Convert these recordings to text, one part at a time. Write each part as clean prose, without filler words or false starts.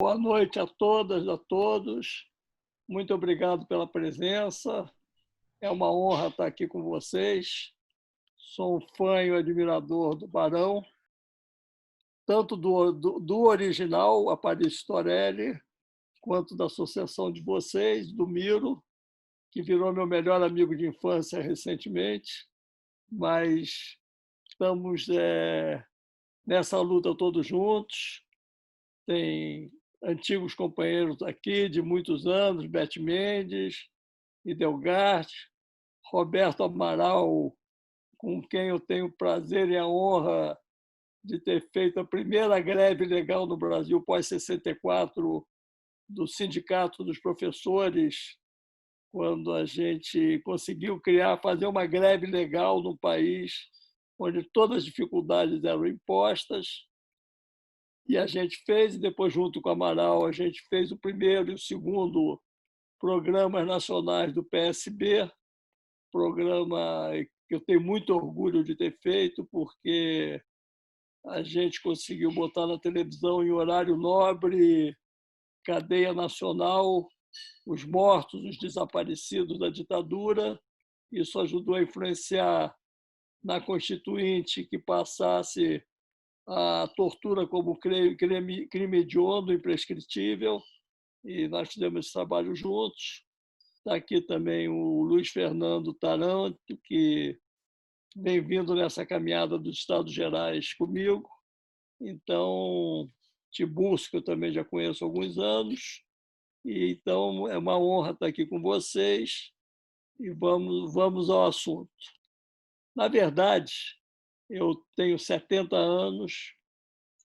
Boa noite a todas, a todos. Muito obrigado pela presença. É uma honra estar aqui com vocês. Sou um fã e um admirador do Barão, tanto do original, Aparicio Torelli, quanto da associação de vocês, do Miro, que virou meu melhor amigo de infância recentemente. Mas estamos nessa luta todos juntos. Tem antigos companheiros aqui de muitos anos, Beth Mendes, Idelgart, Roberto Amaral, com quem eu tenho o prazer e a honra de ter feito a primeira greve legal no Brasil pós-64 do Sindicato dos Professores, quando a gente conseguiu fazer uma greve legal no país onde todas as dificuldades eram impostas. E a gente fez, e depois, junto com o Amaral, a gente fez o primeiro e o segundo programas nacionais do PSB, programa que eu tenho muito orgulho de ter feito, porque a gente conseguiu botar na televisão em horário nobre, cadeia nacional, os mortos, os desaparecidos da ditadura. Isso ajudou a influenciar na Constituinte que passasse a tortura como crime hediondo, imprescritível, e nós fizemos esse trabalho juntos. Está aqui também o Luiz Fernando Taranto, que vem vindo nessa caminhada dos Estados Gerais comigo. Então, Tiburcio, que eu também já conheço há alguns anos. E, então, é uma honra estar aqui com vocês e vamos ao assunto. Na verdade, eu tenho 70 anos,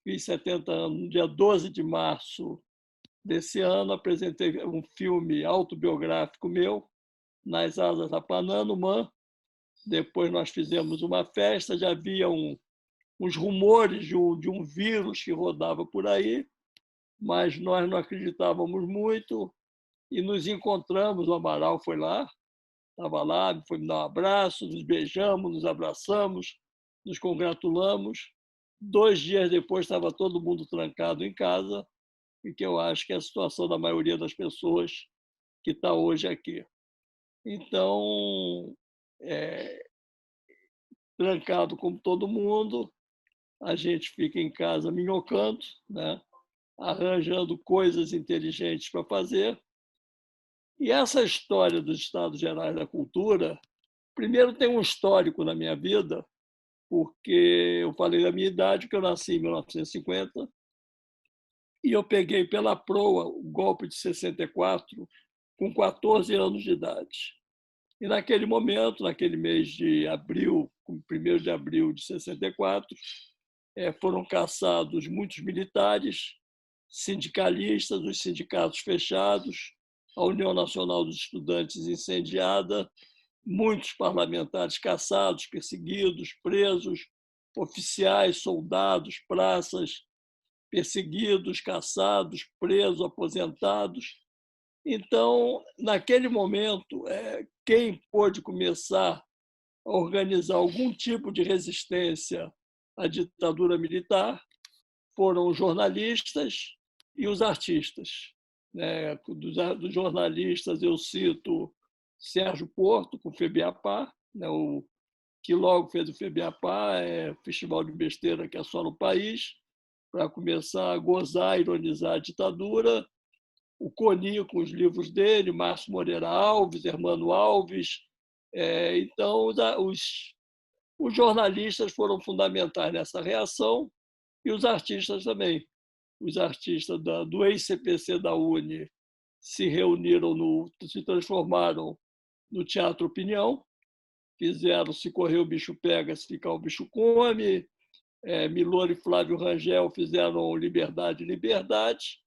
fiz 70 anos no dia 12 de março desse ano, apresentei um filme autobiográfico meu, Nas Asas da Pananumã. Depois nós fizemos uma festa, já havia uns rumores de um vírus que rodava por aí, mas nós não acreditávamos muito e nos encontramos. O Amaral foi lá, estava lá, foi me dar um abraço, nos beijamos, nos abraçamos, nos congratulamos. 2 dias depois estava todo mundo trancado em casa, e que eu acho que é a situação da maioria das pessoas que está hoje aqui. Então, trancado como todo mundo, a gente fica em casa minhocando, né? Arranjando coisas inteligentes para fazer. E essa história dos Estados Gerais da Cultura, primeiro tem um histórico na minha vida, porque eu falei da minha idade, que eu nasci em 1950, e eu peguei pela proa o golpe de 64 com 14 anos de idade. E naquele momento, naquele mês de abril, 1º de abril de 64, foram caçados muitos militares, sindicalistas, os sindicatos fechados, a União Nacional dos Estudantes incendiada, muitos parlamentares caçados, perseguidos, presos, oficiais, soldados, praças, perseguidos, caçados, presos, aposentados. Então, naquele momento, quem pôde começar a organizar algum tipo de resistência à ditadura militar foram os jornalistas e os artistas. Dos jornalistas, eu cito Sérgio Porto, com o FEBEAPA, o que logo fez o FEBEAPA, festival de besteira que é só no país, para começar a gozar, ironizar a ditadura. O Coni, com os livros dele, Márcio Moreira Alves, Hermano Alves. Então, os jornalistas foram fundamentais nessa reação, e os artistas também. Os artistas do ex-CPC da UNE se reuniram, se transformaram no Teatro Opinião, fizeram Se Correr o Bicho Pega, Se Ficar o Bicho Come. Milor e Flávio Rangel fizeram Liberdade, Liberdade.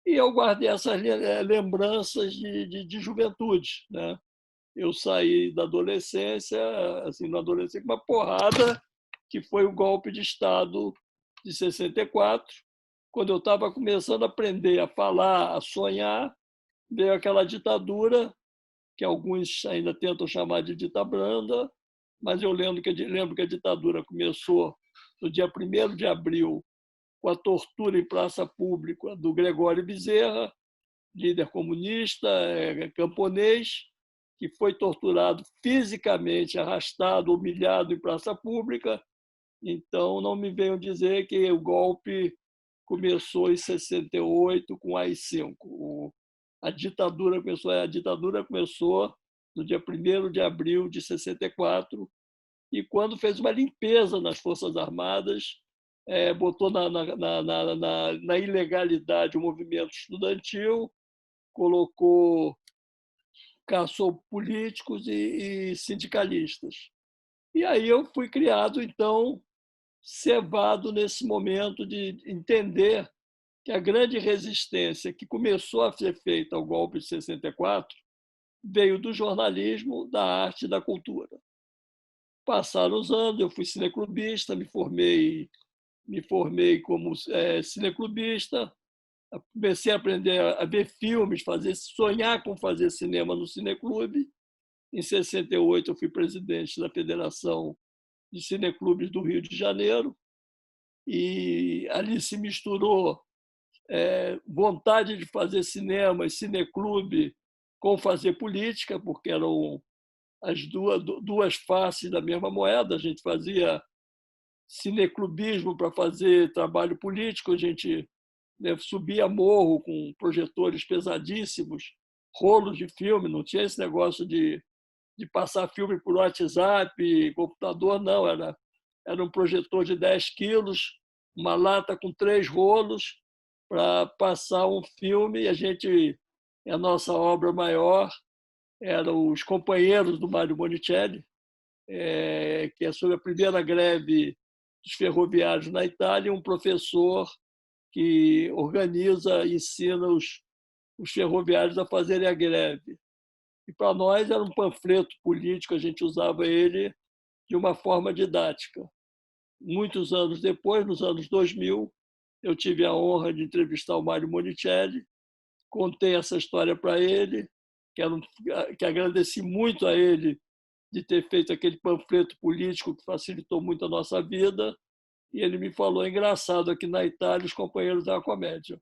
E eu guardei essas lembranças de juventude, né? Eu saí da adolescência, assim, na adolescência, com uma porrada, que foi o golpe de Estado de 64. Quando eu estava começando a aprender a falar, a sonhar, veio aquela ditadura, que alguns ainda tentam chamar de ditabranda, mas eu lembro que a ditadura começou no dia 1º de abril com a tortura em praça pública do Gregório Bezerra, líder comunista, camponês, que foi torturado fisicamente, arrastado, humilhado em praça pública. Então, não me venham dizer que o golpe começou em 68 com o AI-5. A ditadura começou no dia 1º de abril de 64, e quando fez uma limpeza nas Forças Armadas, botou na ilegalidade o movimento estudantil, caçou políticos e sindicalistas. E aí eu fui criado, então, cevado nesse momento de entender que a grande resistência que começou a ser feita ao golpe de 64 veio do jornalismo, da arte e da cultura. Passaram os anos, eu fui cineclubista, me formei como cineclubista, comecei a aprender a ver filmes, sonhar com fazer cinema no cineclube. Em 68 eu fui presidente da Federação de Cineclubes do Rio de Janeiro, e ali se misturou vontade de fazer cinema e cineclube com fazer política, porque eram as duas faces da mesma moeda. A gente fazia cineclubismo para fazer trabalho político, a gente subia morro com projetores pesadíssimos, rolos de filme, não tinha esse negócio de passar filme por WhatsApp, computador, não, era um projetor de 10 quilos, uma lata com 3 rolos para passar um filme. E a nossa obra maior eram Os Companheiros, do Mário Monicelli, que é sobre a primeira greve dos ferroviários na Itália, um professor que organiza e ensina os ferroviários a fazerem a greve. E para nós era um panfleto político, a gente usava ele de uma forma didática. Muitos anos depois, nos anos 2000, eu tive a honra de entrevistar o Mário Monicelli, contei essa história para ele, que agradeci muito a ele de ter feito aquele panfleto político que facilitou muito a nossa vida, e ele me falou: engraçado, aqui na Itália os companheiros da comédia.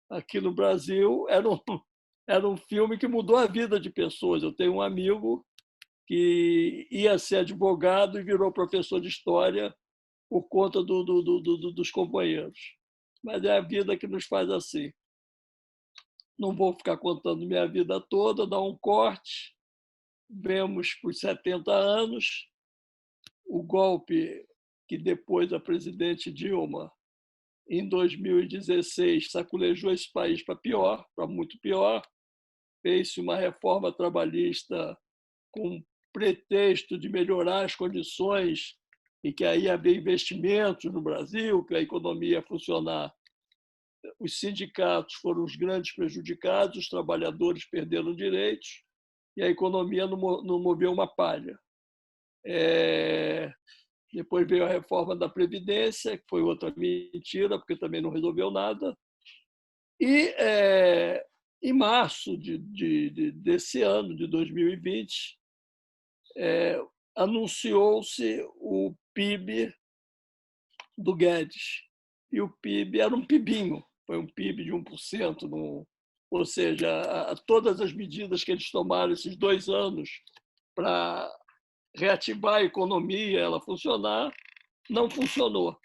Aqui no Brasil era um filme que mudou a vida de pessoas. Eu tenho um amigo que ia ser advogado e virou professor de história por conta dos companheiros. Mas é a vida que nos faz assim. Não vou ficar contando minha vida toda, dar um corte. Vemos por 70 anos o golpe que depois a presidente Dilma, em 2016, saculejou esse país para pior, para muito pior. Fez-se uma reforma trabalhista com pretexto de melhorar as condições e que aí haver investimentos no Brasil, que a economia ia funcionar. Os sindicatos foram os grandes prejudicados, os trabalhadores perderam direitos e a economia não moveu uma palha. Depois veio a reforma da Previdência, que foi outra mentira, porque também não resolveu nada. E em março desse ano, de 2020, anunciou-se o PIB do Guedes. E o PIB era um PIBinho, foi um PIB de 1%. Ou seja, todas as medidas que eles tomaram esses 2 anos para reativar a economia, ela funcionar, não funcionou.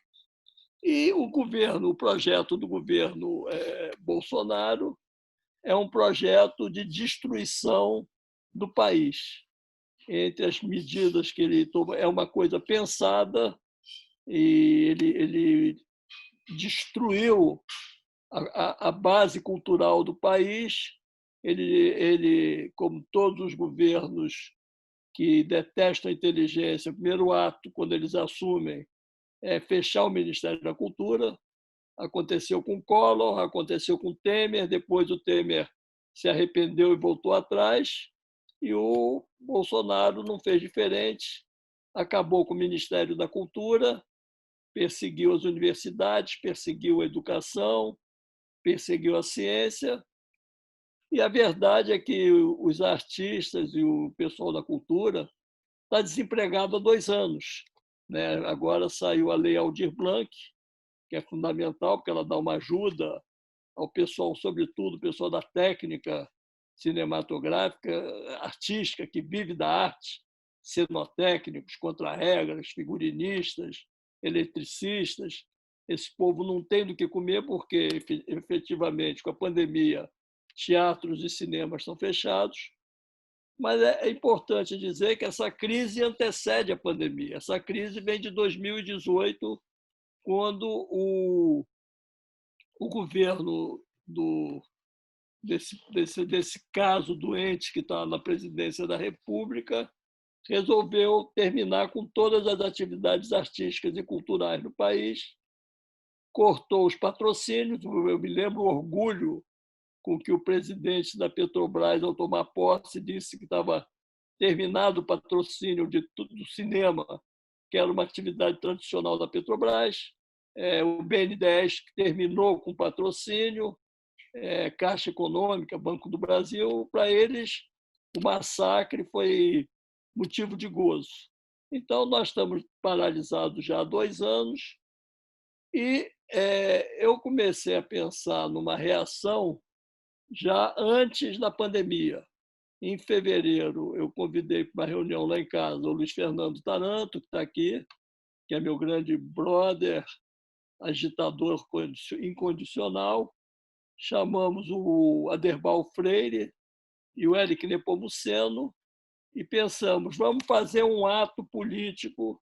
E o projeto do governo Bolsonaro é um projeto de destruição do país. Entre as medidas que ele toma, é uma coisa pensada, e ele destruiu a base cultural do país. Ele, como todos os governos que detestam a inteligência, o primeiro ato, quando eles assumem, é fechar o Ministério da Cultura. Aconteceu com Collor, aconteceu com Temer, depois o Temer se arrependeu e voltou atrás, e o Bolsonaro não fez diferente, acabou com o Ministério da Cultura, perseguiu as universidades, perseguiu a educação, perseguiu a ciência. E a verdade é que os artistas e o pessoal da cultura está desempregado há 2 anos. Agora saiu a Lei Aldir Blanc, que é fundamental, porque ela dá uma ajuda ao pessoal, sobretudo o pessoal da técnica cinematográfica, artística, que vive da arte, cenotécnicos, contra-regras, figurinistas, eletricistas. Esse povo não tem do que comer porque, efetivamente, com a pandemia, teatros e cinemas estão fechados. Mas é importante dizer que essa crise antecede a pandemia. Essa crise vem de 2018, quando o governo desse caso doente que está na presidência da República resolveu terminar com todas as atividades artísticas e culturais no país, cortou os patrocínios. Eu me lembro o orgulho com que o presidente da Petrobras, ao tomar posse, disse que estava terminado o patrocínio do cinema, que era uma atividade tradicional da Petrobras, o BNDES, que terminou com o patrocínio, Caixa Econômica, Banco do Brasil. Para eles, o massacre foi motivo de gozo. Então, nós estamos paralisados já há 2 anos e eu comecei a pensar numa reação já antes da pandemia. Em fevereiro, eu convidei para uma reunião lá em casa o Luiz Fernando Taranto, que está aqui, que é meu grande brother, agitador incondicional. Chamamos o Aderbal Freire e o Éric Nepomuceno e pensamos, vamos fazer um ato político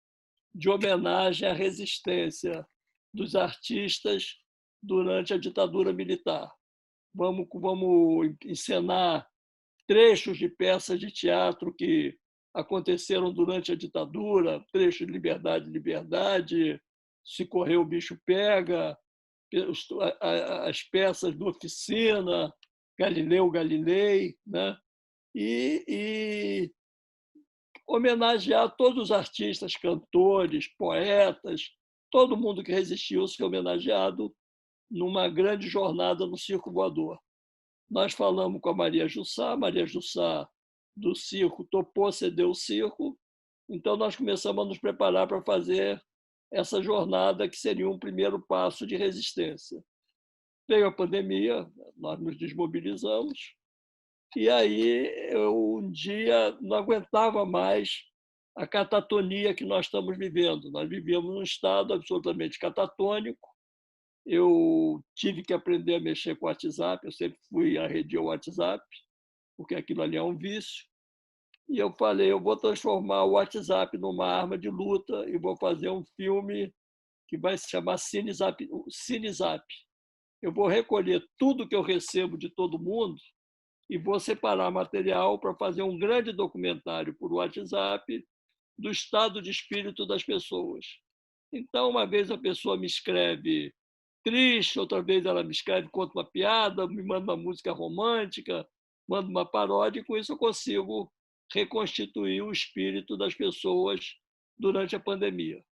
de homenagem à resistência dos artistas durante a ditadura militar. Vamos encenar trechos de peças de teatro que aconteceram durante a ditadura, trechos de Liberdade, Liberdade, Se Correr o Bicho Pega, as peças do Oficina, Galileu Galilei, né? E homenagear todos os artistas, cantores, poetas, todo mundo que resistiu ser homenageado numa grande jornada no Circo Voador. Nós falamos com a Maria Jussá do circo topou ceder o circo, então nós começamos a nos preparar para fazer essa jornada que seria um primeiro passo de resistência. Veio a pandemia, nós nos desmobilizamos, e aí eu um dia não aguentava mais a catatonia que nós estamos vivendo. Nós vivíamos num estado absolutamente catatônico. Eu tive que aprender a mexer com o WhatsApp, eu sempre fui arredio ao WhatsApp, porque aquilo ali é um vício. E eu falei, eu vou transformar o WhatsApp numa arma de luta e vou fazer um filme que vai se chamar Cinezap. Eu vou recolher tudo que eu recebo de todo mundo e vou separar material para fazer um grande documentário por WhatsApp do estado de espírito das pessoas. Então, uma vez a pessoa me escreve triste, outra vez ela me escreve, conta uma piada, me manda uma música romântica, manda uma paródia, e com isso eu consigo reconstituir o espírito das pessoas durante a pandemia.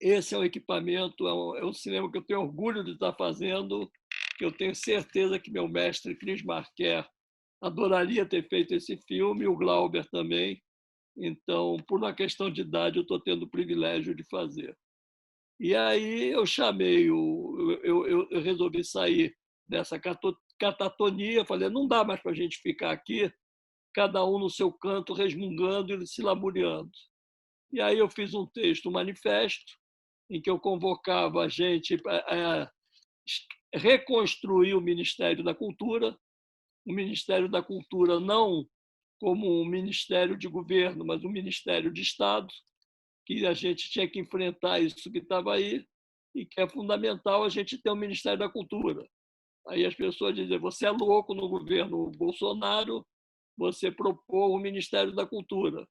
Esse é um equipamento, é um cinema que eu tenho orgulho de estar fazendo, que eu tenho certeza que meu mestre Cris Marquer adoraria ter feito esse filme, o Glauber também. Então, por uma questão de idade, eu estou tendo o privilégio de fazer. E aí eu chamei, eu resolvi sair dessa catatonia, falei, não dá mais para a gente ficar aqui, cada um no seu canto, resmungando e se lamuriando. E aí eu fiz um texto, um manifesto, em que eu convocava a gente a reconstruir o Ministério da Cultura, o Ministério da Cultura não como um ministério de governo, mas um ministério de Estado, que a gente tinha que enfrentar isso que estava aí e que é fundamental a gente ter um Ministério da Cultura. Aí as pessoas dizem, você é louco no governo Bolsonaro, você propôs o Ministério da Cultura.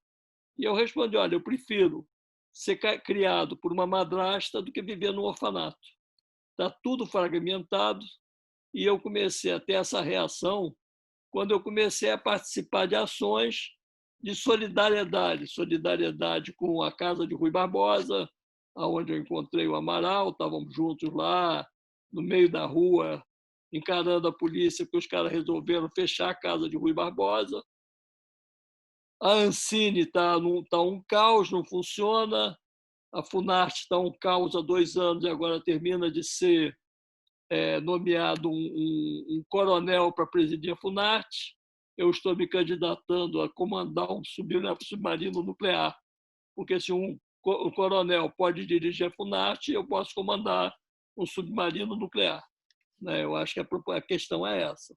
E eu respondi, olha, eu prefiro ser criado por uma madrasta do que viver num orfanato. Está tudo fragmentado e eu comecei a ter essa reação quando eu comecei a participar de ações de solidariedade com a casa de Rui Barbosa, onde eu encontrei o Amaral, estávamos juntos lá, no meio da rua, encarando a polícia, porque os caras resolveram fechar a casa de Rui Barbosa. A Ancine está um caos, não funciona. A Funarte está um caos há 2 anos e agora termina de ser nomeado um coronel para presidir a Funarte. Eu estou me candidatando a comandar um submarino nuclear, porque se um coronel pode dirigir a Funarte, eu posso comandar um submarino nuclear. Eu acho que a questão é essa.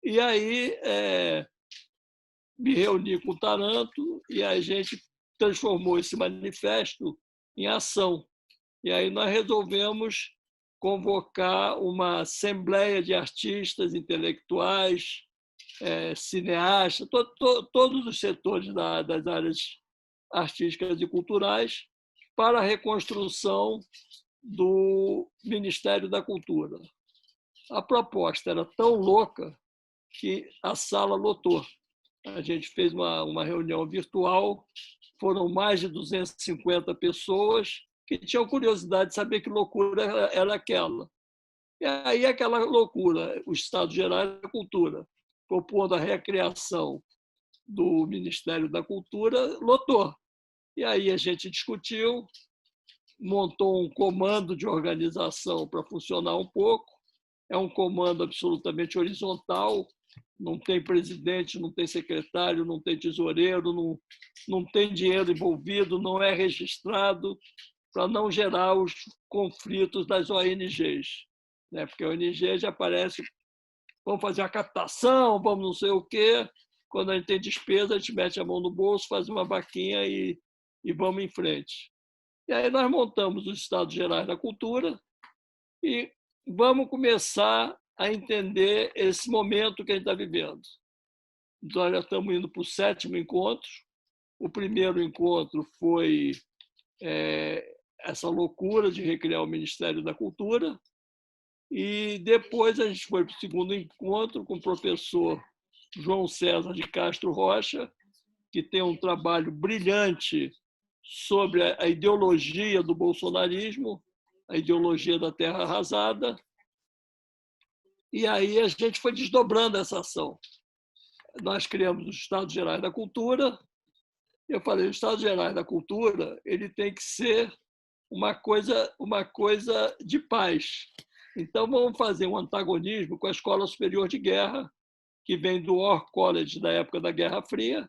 E aí me reuni com o Taranto e a gente transformou esse manifesto em ação. E aí nós resolvemos convocar uma assembleia de artistas, intelectuais, cineastas, todos os setores das áreas artísticas e culturais para a reconstrução do Ministério da Cultura. A proposta era tão louca que a sala lotou. A gente fez uma reunião virtual, foram mais de 250 pessoas que tinham curiosidade de saber que loucura era aquela. E aí aquela loucura, o Estado Gerais da Cultura, propondo a recriação do Ministério da Cultura, lotou. E aí a gente discutiu, montou um comando de organização para funcionar um pouco. É um comando absolutamente horizontal, não tem presidente, não tem secretário, não tem tesoureiro, não tem dinheiro envolvido, não é registrado, para não gerar os conflitos das ONGs. Porque a ONG já parece, vamos fazer a captação, vamos não sei o quê. Quando a gente tem despesa, a gente mete a mão no bolso, faz uma vaquinha e vamos em frente. E aí nós montamos os Estados Gerais da Cultura e vamos começar a entender esse momento que a gente está vivendo. Nós já estamos indo para o 7º encontro. O primeiro encontro foi essa loucura de recriar o Ministério da Cultura. E depois a gente foi para o 2º encontro com o professor João César de Castro Rocha, que tem um trabalho brilhante sobre a ideologia do bolsonarismo, a ideologia da terra arrasada. E aí a gente foi desdobrando essa ação. Nós criamos os Estados Gerais da Cultura. Eu falei, o Estados Gerais da Cultura ele tem que ser uma coisa de paz. Então, vamos fazer um antagonismo com a Escola Superior de Guerra, que vem do War College da época da Guerra Fria.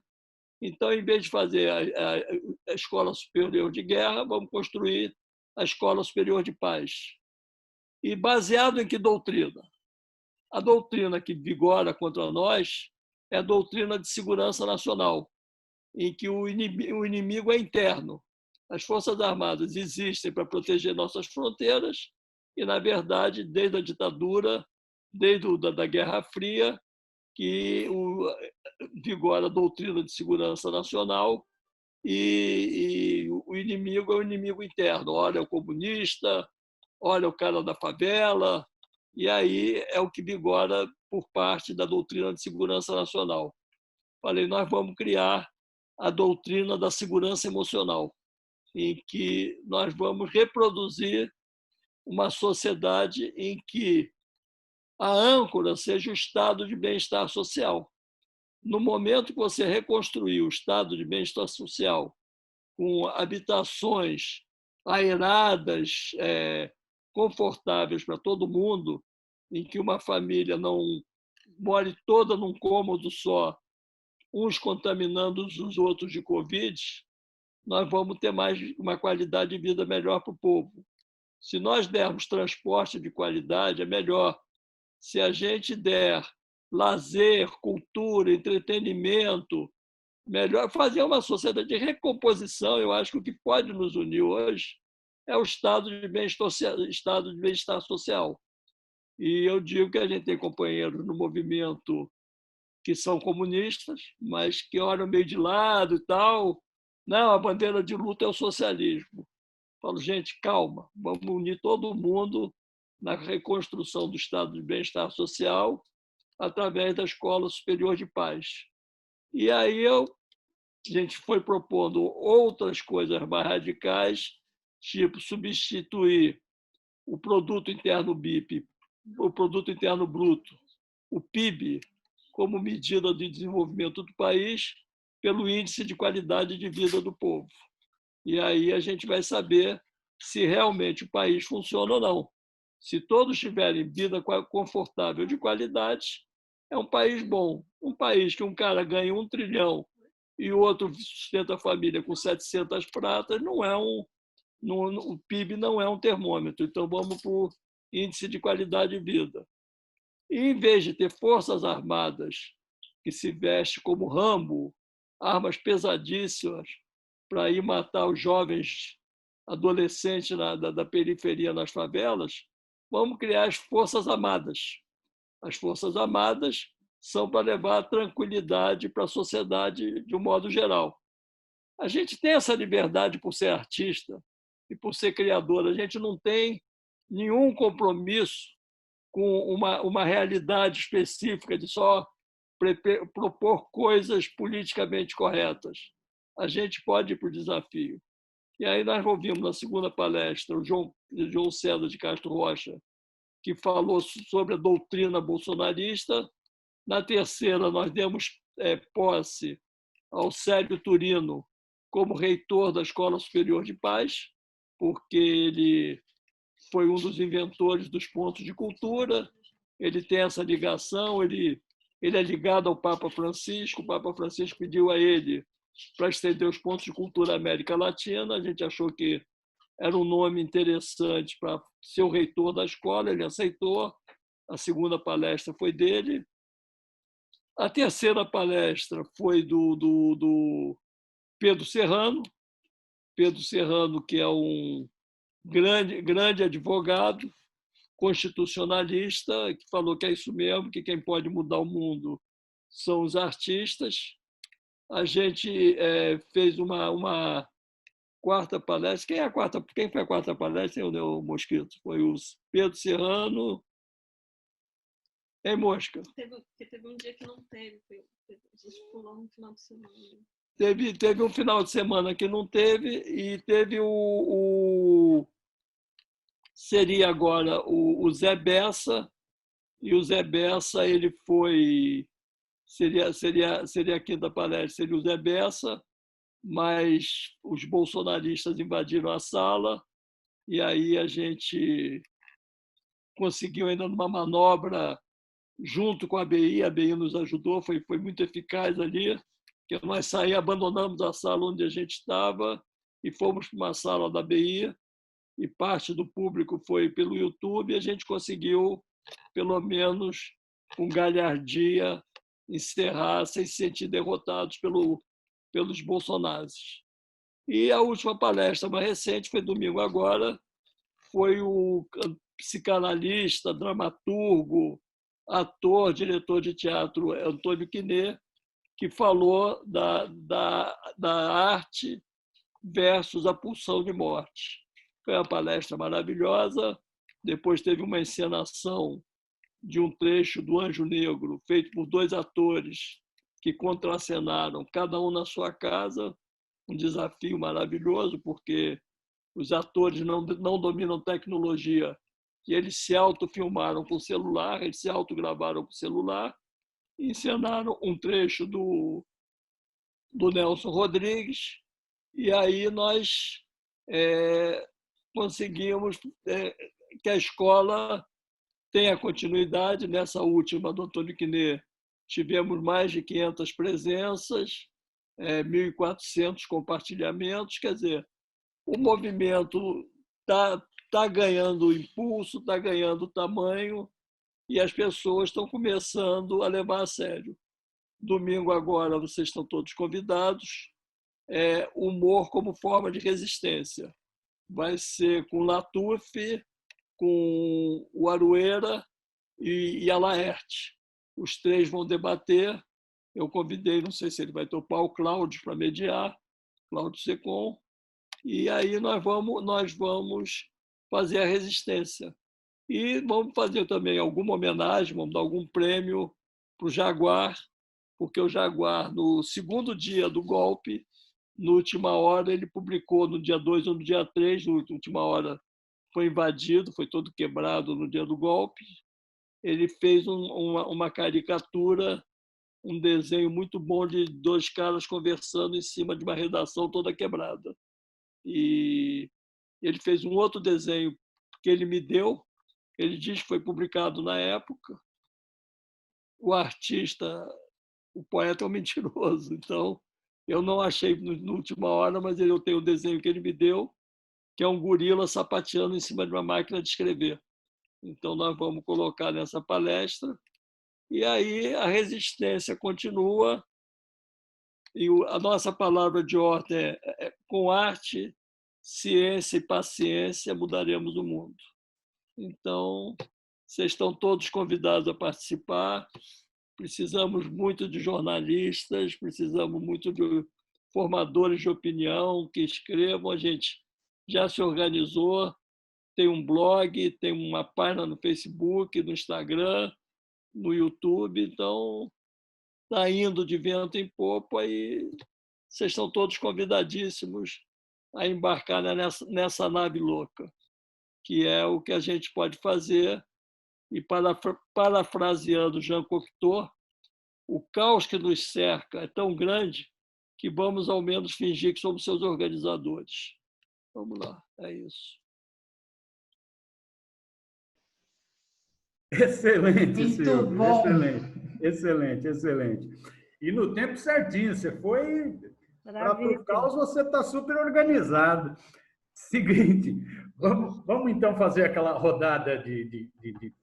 Então, em vez de fazer a Escola Superior de Guerra, vamos construir a Escola Superior de Paz. E baseado em que doutrina? A doutrina que vigora contra nós é a doutrina de segurança nacional, em que o inimigo é interno. As Forças Armadas existem para proteger nossas fronteiras e, na verdade, desde a ditadura, desde a Guerra Fria, que vigora a doutrina de segurança nacional e o inimigo é o inimigo interno. Ora é o comunista, ora é o cara da favela, e aí é o que vigora por parte da doutrina de segurança nacional. Falei, nós vamos criar a doutrina da segurança emocional, em que nós vamos reproduzir uma sociedade em que a âncora seja o estado de bem-estar social. No momento que você reconstruir o estado de bem-estar social com habitações aeradas, confortáveis para todo mundo, em que uma família não more toda num cômodo só, uns contaminando os outros de Covid, nós vamos ter mais uma qualidade de vida melhor para o povo. Se nós dermos transporte de qualidade, é melhor. Se a gente der lazer, cultura, entretenimento, melhor fazer uma sociedade de recomposição. Eu acho que o que pode nos unir hoje é o estado de bem-estar social. E eu digo que a gente tem companheiros no movimento que são comunistas, mas que olham meio de lado e tal. Não, a bandeira de luta é o socialismo. Falo, gente, calma, vamos unir todo mundo na reconstrução do estado de bem-estar social através da Escola Superior de Paz. E aí a gente foi propondo outras coisas mais radicais, tipo substituir o produto interno BIP, o produto interno bruto, o PIB, como medida de desenvolvimento do país, pelo índice de qualidade de vida do povo. E aí a gente vai saber se realmente o país funciona ou não. Se todos tiverem vida confortável de qualidade, é um país bom. Um país que um cara ganha 1 trilhão e o outro sustenta a família com 700 pratas, o PIB não é um termômetro. Então vamos para o índice de qualidade de vida. E em vez de ter forças armadas que se veste como Rambo, armas pesadíssimas para ir matar os jovens adolescentes da periferia nas favelas, vamos criar as Forças Armadas. As Forças Armadas são para levar tranquilidade para a sociedade de um modo geral. A gente tem essa liberdade por ser artista e por ser criador. A gente não tem nenhum compromisso com uma realidade específica de só propor coisas politicamente corretas. A gente pode ir para o desafio. E aí nós ouvimos na segunda palestra o João César de Castro Rocha, que falou sobre a doutrina bolsonarista. Na terceira, nós demos posse ao Célio Turino como reitor da Escola Superior de Paz, porque ele foi um dos inventores dos pontos de cultura, ele tem essa ligação, ele é ligado ao Papa Francisco, o Papa Francisco pediu a ele para estender os pontos de cultura à América Latina, a gente achou que era um nome interessante para ser o reitor da escola, ele aceitou, a segunda palestra foi dele, a terceira palestra foi do Pedro Serrano, que é um grande advogado, constitucionalista, que falou que é isso mesmo, que quem pode mudar o mundo são os artistas. A gente fez uma quarta palestra. Quem foi a quarta palestra? O Mosquito. Foi o Pedro Serrano. Mosca. Teve um dia que não teve, a gente pulou um final de semana. Teve um final de semana que não teve, e teve seria agora o Zé Bessa, e o Zé Bessa ele foi seria a quinta palestra, seria o Zé Bessa, mas os bolsonaristas invadiram a sala e aí a gente conseguiu ainda numa manobra junto com a BI nos ajudou, foi muito eficaz ali, que nós abandonamos a sala onde a gente estava e fomos para uma sala da BI, e parte do público foi pelo YouTube, e a gente conseguiu, pelo menos com galhardia, encerrar sem se sentir derrotados pelos bolsonaros. E a última palestra mais recente foi domingo agora, foi o psicanalista, dramaturgo, ator, diretor de teatro Antônio Quinet, que falou da arte versus a pulsão de morte. Foi uma palestra maravilhosa. Depois teve uma encenação de um trecho do Anjo Negro, feito por 2 atores que contracenaram, cada um na sua casa, um desafio maravilhoso, porque os atores não dominam tecnologia, e eles se autofilmaram com o celular, eles se autogravaram com o celular, e encenaram um trecho do Nelson Rodrigues, e aí nós conseguimos que a escola tenha continuidade. Nessa última, do Antônio Quinet, tivemos mais de 500 presenças, 1.400 compartilhamentos, quer dizer, o movimento está ganhando impulso, está ganhando tamanho, e as pessoas estão começando a levar a sério. Domingo agora vocês estão todos convidados. Humor como forma de resistência. Vai ser com Latuf, com o Arueira e a Laerte. Os 3 vão debater. Eu convidei, não sei se ele vai topar, o Cláudio para mediar, Cláudio Secom, e aí nós vamos fazer a resistência. E vamos fazer também alguma homenagem, vamos dar algum prêmio para o Jaguar, porque o Jaguar, no segundo dia do golpe, na última hora, ele publicou no dia 2 ou no dia 3, na última hora foi invadido, foi todo quebrado no dia do golpe. Ele fez uma caricatura, um desenho muito bom de 2 caras conversando em cima de uma redação toda quebrada. E ele fez um outro desenho que ele me deu, ele diz que foi publicado na época. O artista, o poeta é um mentiroso, então eu não achei na última hora, mas eu tenho o desenho que ele me deu, que é um gorila sapateando em cima de uma máquina de escrever. Então nós vamos colocar nessa palestra, e aí a resistência continua, e a nossa palavra de ordem é com arte, ciência e paciência mudaremos o mundo. Então, vocês estão todos convidados a participar. Precisamos muito de jornalistas, precisamos muito de formadores de opinião que escrevam. A gente já se organizou, tem um blog, tem uma página no Facebook, no Instagram, no YouTube. Então, está indo de vento em popa e vocês estão todos convidadíssimos a embarcar nessa nave louca, que é o que a gente pode fazer. E, parafraseando Jean Cocteau, o caos que nos cerca é tão grande que vamos, ao menos, fingir que somos seus organizadores. Vamos lá, é isso. Excelente, Muito Silvio. bom. Excelente. E no tempo certinho, você foi... Para o caos, você está super organizado. Seguinte, vamos então fazer aquela rodada de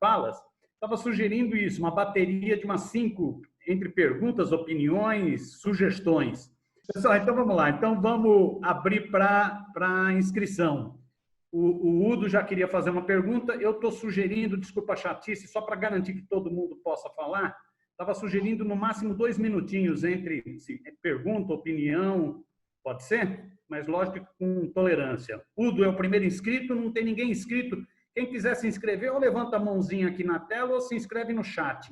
falas. Estava sugerindo isso, uma bateria de umas 5, entre perguntas, opiniões, sugestões. Pessoal, então vamos lá. Então vamos abrir para inscrição. O Udo já queria fazer uma pergunta. Eu estou sugerindo, desculpa a chatice, só para garantir que todo mundo possa falar, estava sugerindo no máximo 2 minutinhos entre pergunta, opinião, pode ser? Mas lógico com tolerância. Udo é o primeiro inscrito, não tem ninguém inscrito. Quem quiser se inscrever, ou levanta a mãozinha aqui na tela ou se inscreve no chat.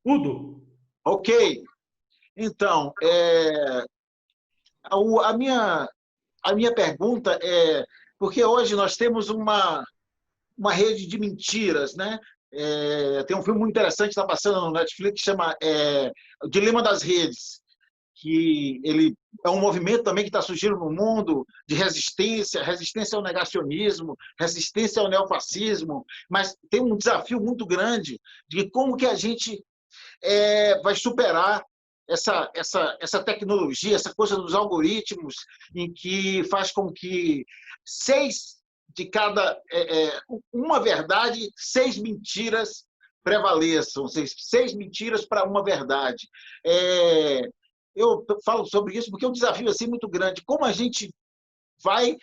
Udo. Ok. Então, a minha pergunta é, porque hoje nós temos uma rede de mentiras, né? Tem um filme muito interessante que está passando no Netflix, que chama O Dilema das Redes, que ele é um movimento também que está surgindo no mundo de resistência ao negacionismo, resistência ao neofascismo, mas tem um desafio muito grande de como que a gente vai superar essa tecnologia, essa coisa dos algoritmos, em que faz com que 6 de cada... uma verdade, 6 mentiras prevaleçam, 6 mentiras para uma verdade. Eu falo sobre isso porque é um desafio assim, muito grande. Como a gente vai,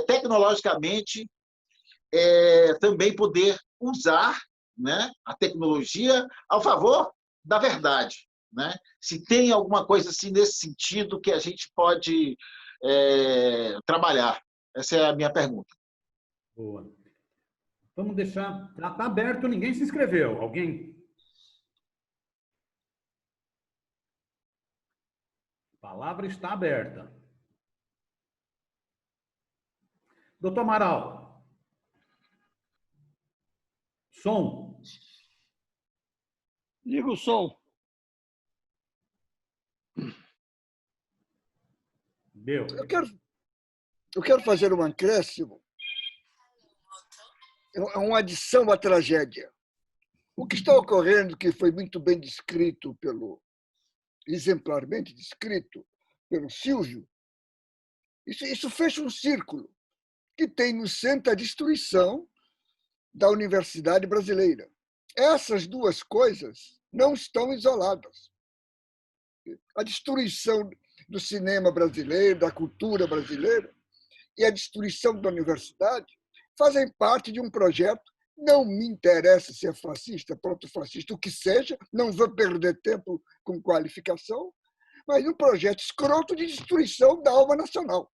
tecnologicamente, também poder usar, né, a tecnologia ao favor da verdade, né? Se tem alguma coisa assim nesse sentido que a gente pode trabalhar. Essa é a minha pergunta. Boa. Vamos deixar... Está aberto, ninguém se inscreveu. Alguém? A palavra está aberta. Doutor Amaral. Som. Liga o som. Deu. Eu quero fazer um acréscimo, uma adição à tragédia. O que está ocorrendo, que foi muito bem descrito exemplarmente descrito pelo Silvio, isso fecha um círculo que tem no centro a destruição da universidade brasileira. Essas duas coisas não estão isoladas. A destruição do cinema brasileiro, da cultura brasileira, e a destruição da universidade fazem parte de um projeto. Não me interessa se é fascista, proto-fascista, o que seja, não vou perder tempo com qualificação, mas um projeto escroto de destruição da alma nacional.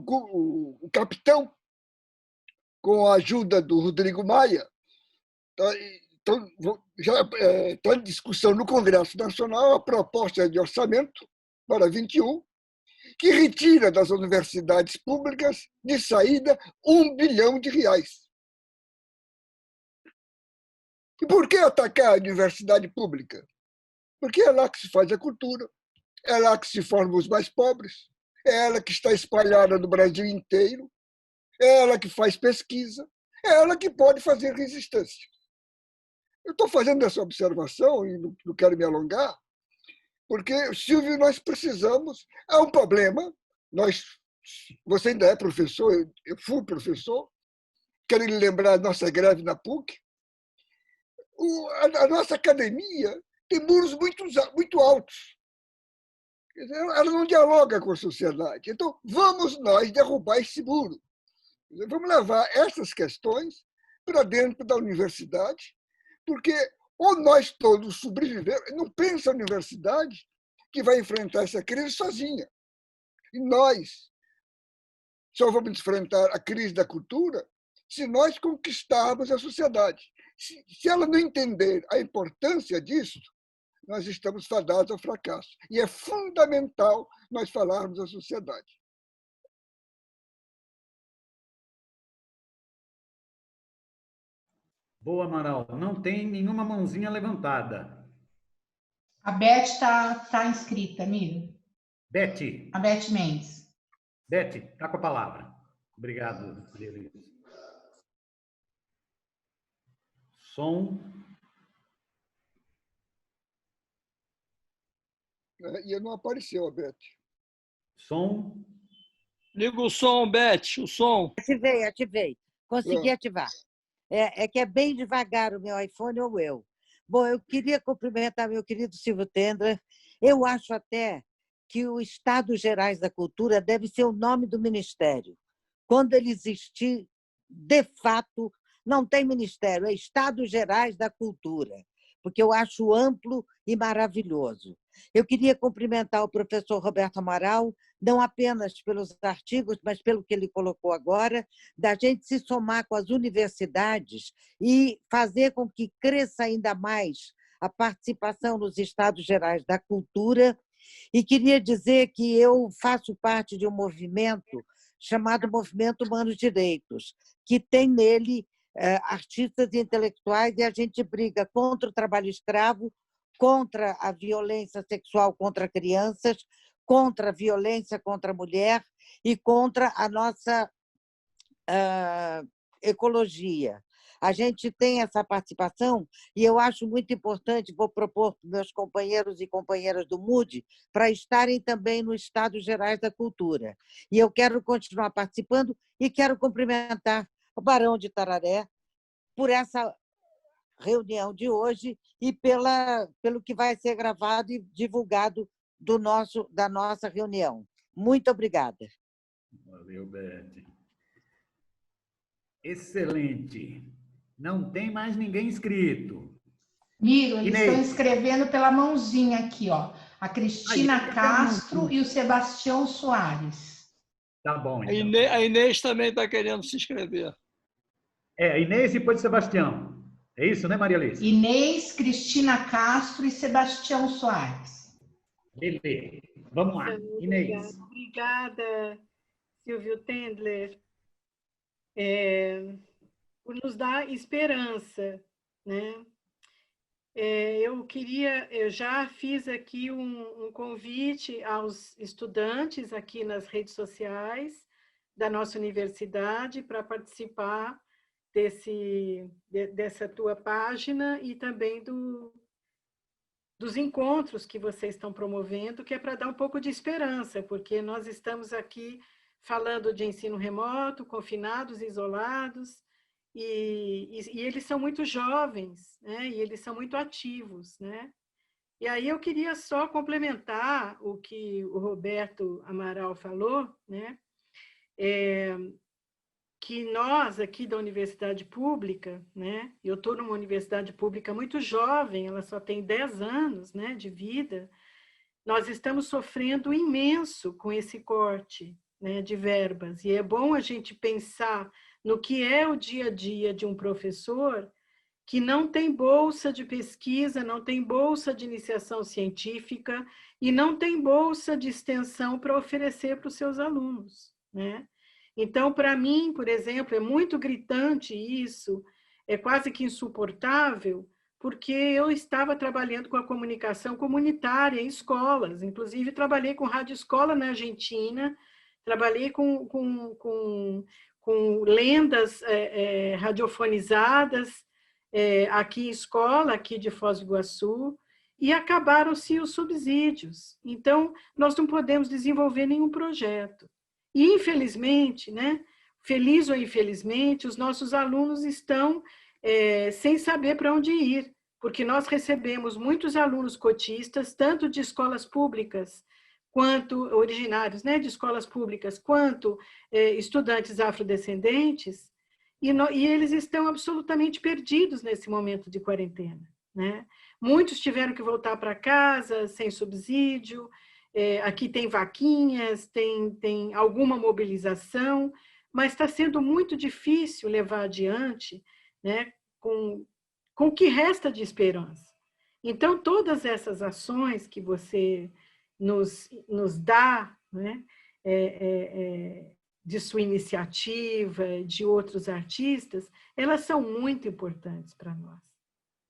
O capitão, com a ajuda do Rodrigo Maia, já está em discussão no Congresso Nacional a proposta de orçamento para 21, que retira das universidades públicas de saída R$1 bilhão. E por que atacar a universidade pública? Porque é lá que se faz a cultura, É lá que se formam os mais pobres, é ela que está espalhada no Brasil inteiro, é ela que faz pesquisa, é ela que pode fazer resistência. Eu estou fazendo essa observação e não quero me alongar, porque, Silvio, nós precisamos, é um problema, você ainda é professor, eu fui professor, quero lhe lembrar a nossa greve na PUC, a nossa academia tem muros muito altos, ela não dialoga com a sociedade. Então, vamos nós derrubar esse muro. Vamos levar essas questões para dentro da universidade, porque ou nós todos sobrevivemos, não pensa a universidade que vai enfrentar essa crise sozinha. E nós só vamos enfrentar a crise da cultura se nós conquistarmos a sociedade. Se ela não entender a importância disso, nós estamos fadados ao fracasso. E é fundamental nós falarmos à sociedade. Boa, Amaral. Não tem nenhuma mãozinha levantada. A Beth está inscrita, Miro. Beth. A Beth Mendes. Beth, está com a palavra. Obrigado, Maria. Som. E não apareceu a Beth. Som. Liga o som, Beth, o som. Ativei. Consegui ativar. É que é bem devagar o meu iPhone ou eu. Bom, eu queria cumprimentar meu querido Silvio Tendler. Eu acho até que o Estados Gerais da Cultura deve ser o nome do ministério. Quando ele existir, de fato, não tem ministério, é Estados Gerais da Cultura, porque eu acho amplo e maravilhoso. Eu queria cumprimentar o professor Roberto Amaral, não apenas pelos artigos, mas pelo que ele colocou agora, da gente se somar com as universidades e fazer com que cresça ainda mais a participação nos Estados Gerais da Cultura. E queria dizer que eu faço parte de um movimento chamado Movimento Humanos Direitos, que tem nele artistas e intelectuais, e a gente briga contra o trabalho escravo, contra a violência sexual contra crianças, contra a violência contra a mulher e contra a nossa ecologia. A gente tem essa participação e eu acho muito importante, vou propor para meus companheiros e companheiras do MUD para estarem também no Estados Gerais da Cultura. E eu quero continuar participando e quero cumprimentar o Barão de Tararé por essa reunião de hoje e pelo que vai ser gravado e divulgado da nossa reunião. Muito obrigada. Valeu, Beth. Excelente. Não tem mais ninguém inscrito. Miro, eles estão escrevendo pela mãozinha aqui, ó. A Cristina Castro e o Sebastião Soares. Tá bom, então. A Inês também está querendo se inscrever. A Inês e depois o Sebastião. É isso, né, Maria Alice? Inês, Cristina Castro e Sebastião Soares. Beleza. Vamos lá, Inês. Obrigada, Silvio Tendler, por nos dar esperança, né? Eu já fiz aqui um convite aos estudantes aqui nas redes sociais da nossa universidade para participar dessa tua página e também dos encontros que vocês estão promovendo, que é para dar um pouco de esperança, porque nós estamos aqui falando de ensino remoto, confinados, isolados, e eles são muito jovens, né? E eles são muito ativos, né? E aí eu queria só complementar o que o Roberto Amaral falou, né? Que nós aqui da universidade pública, né? Eu estou numa universidade pública muito jovem, ela só tem 10 anos, né, de vida, nós estamos sofrendo imenso com esse corte, né, de verbas, e é bom a gente pensar no que é o dia a dia de um professor que não tem bolsa de pesquisa, não tem bolsa de iniciação científica e não tem bolsa de extensão para oferecer para os seus alunos, né? Então, para mim, por exemplo, é muito gritante isso, é quase que insuportável, porque eu estava trabalhando com a comunicação comunitária em escolas, inclusive trabalhei com rádio escola na Argentina, trabalhei com lendas radiofonizadas aqui em escola, aqui de Foz do Iguaçu, e acabaram-se os subsídios. Então, nós não podemos desenvolver nenhum projeto. E, infelizmente, né, feliz ou infelizmente, os nossos alunos estão sem saber para onde ir, porque nós recebemos muitos alunos cotistas, tanto de escolas públicas, quanto originários, né, de escolas públicas, quanto estudantes afrodescendentes, e eles estão absolutamente perdidos nesse momento de quarentena, né? Muitos tiveram que voltar para casa sem subsídio, aqui tem vaquinhas, tem alguma mobilização, mas está sendo muito difícil levar adiante, né, com o que resta de esperança. Então, todas essas ações que você nos dá, né, de sua iniciativa, de outros artistas, elas são muito importantes para nós,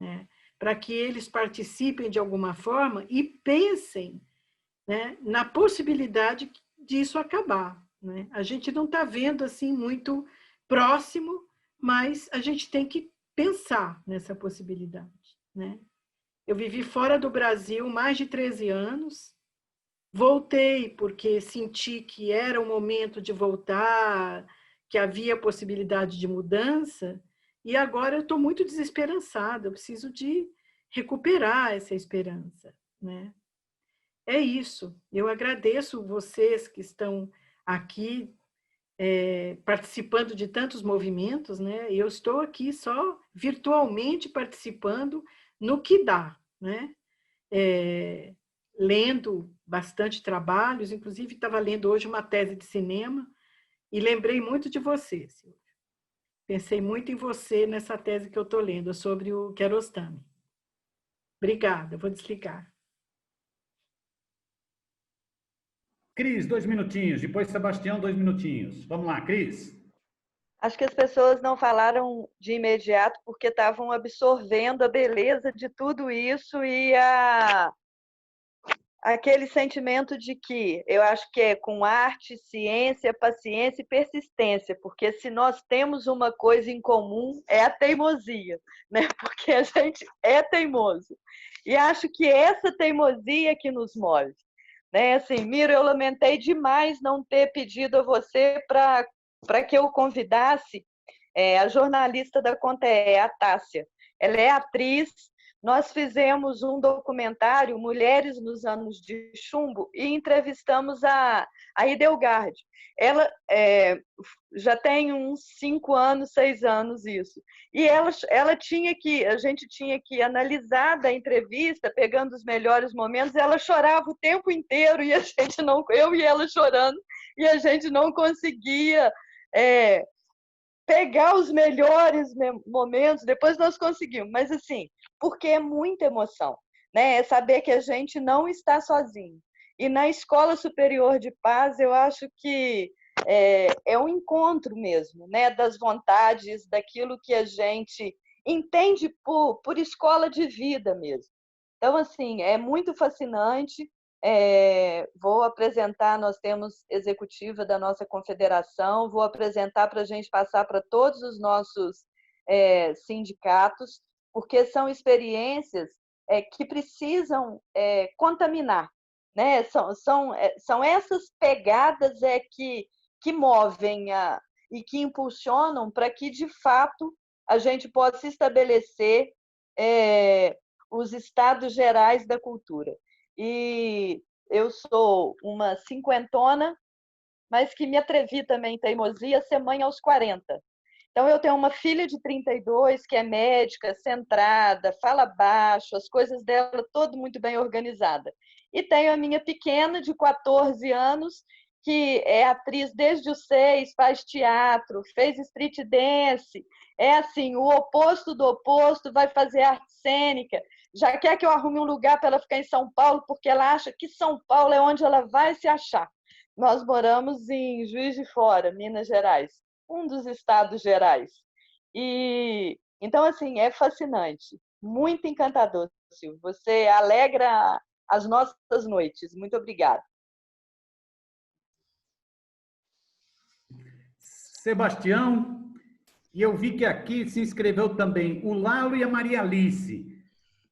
né, para que eles participem de alguma forma e pensem, né, na possibilidade disso acabar, né? A gente não está vendo assim muito próximo, mas a gente tem que pensar nessa possibilidade, né? Eu vivi fora do Brasil mais de 13 anos, voltei porque senti que era o momento de voltar, que havia possibilidade de mudança, e agora eu estou muito desesperançada, eu preciso de recuperar essa esperança, né? É isso, eu agradeço vocês que estão aqui participando de tantos movimentos, né? Eu estou aqui só virtualmente participando no que dá, né? Lendo bastante trabalhos, inclusive estava lendo hoje uma tese de cinema e lembrei muito de você, Silvia. Pensei muito em você nessa tese que eu estou lendo, sobre o Kiarostami. Obrigada, vou desligar. Cris, 2 minutinhos. Depois, Sebastião, 2 minutinhos. Vamos lá, Cris. Acho que as pessoas não falaram de imediato porque estavam absorvendo a beleza de tudo isso e aquele sentimento de que eu acho que é com arte, ciência, paciência e persistência, porque se nós temos uma coisa em comum é a teimosia, né? Porque a gente é teimoso. E acho que essa teimosia que nos move, né? Assim, Miro, eu lamentei demais não ter pedido a você para que eu convidasse a jornalista da Conte, a Tássia. Ela é atriz. Nós fizemos um documentário, Mulheres nos Anos de Chumbo, e entrevistamos a Idelgarde. Ela já tem uns 5 anos, 6 anos isso. E ela tinha que, a gente tinha que analisar da entrevista, pegando os melhores momentos, ela chorava o tempo inteiro, e a gente não, eu e ela chorando, e a gente não conseguia pegar os melhores momentos, depois nós conseguimos, mas assim, porque é muita emoção, né? É saber que a gente não está sozinho. E na Escola Superior de Paz, eu acho que é um encontro mesmo, né? Das vontades, daquilo que a gente entende por escola de vida mesmo. Então, assim, é muito fascinante. Vou apresentar, nós temos executiva da nossa confederação, vou apresentar para a gente passar para todos os nossos sindicatos, porque são experiências que precisam contaminar, né? São essas pegadas que movem e que impulsionam para que, de fato, a gente possa estabelecer os estados gerais da cultura. E eu sou uma cinquentona, mas que me atrevi também em teimosia a ser mãe aos 40. Então, eu tenho uma filha de 32, que é médica, centrada, fala baixo, as coisas dela tudo muito bem organizada. E tenho a minha pequena, de 14 anos, que é atriz desde os 6, faz teatro, fez street dance, é assim, o oposto do oposto, vai fazer arte cênica, já quer que eu arrume um lugar para ela ficar em São Paulo, porque ela acha que São Paulo é onde ela vai se achar. Nós moramos em Juiz de Fora, Minas Gerais, um dos estados gerais. E então, assim, é fascinante. Muito encantador, Silvio. Você alegra as nossas noites. Muito obrigada. Sebastião, e eu vi que aqui se inscreveu também o Lalo e a Maria Alice.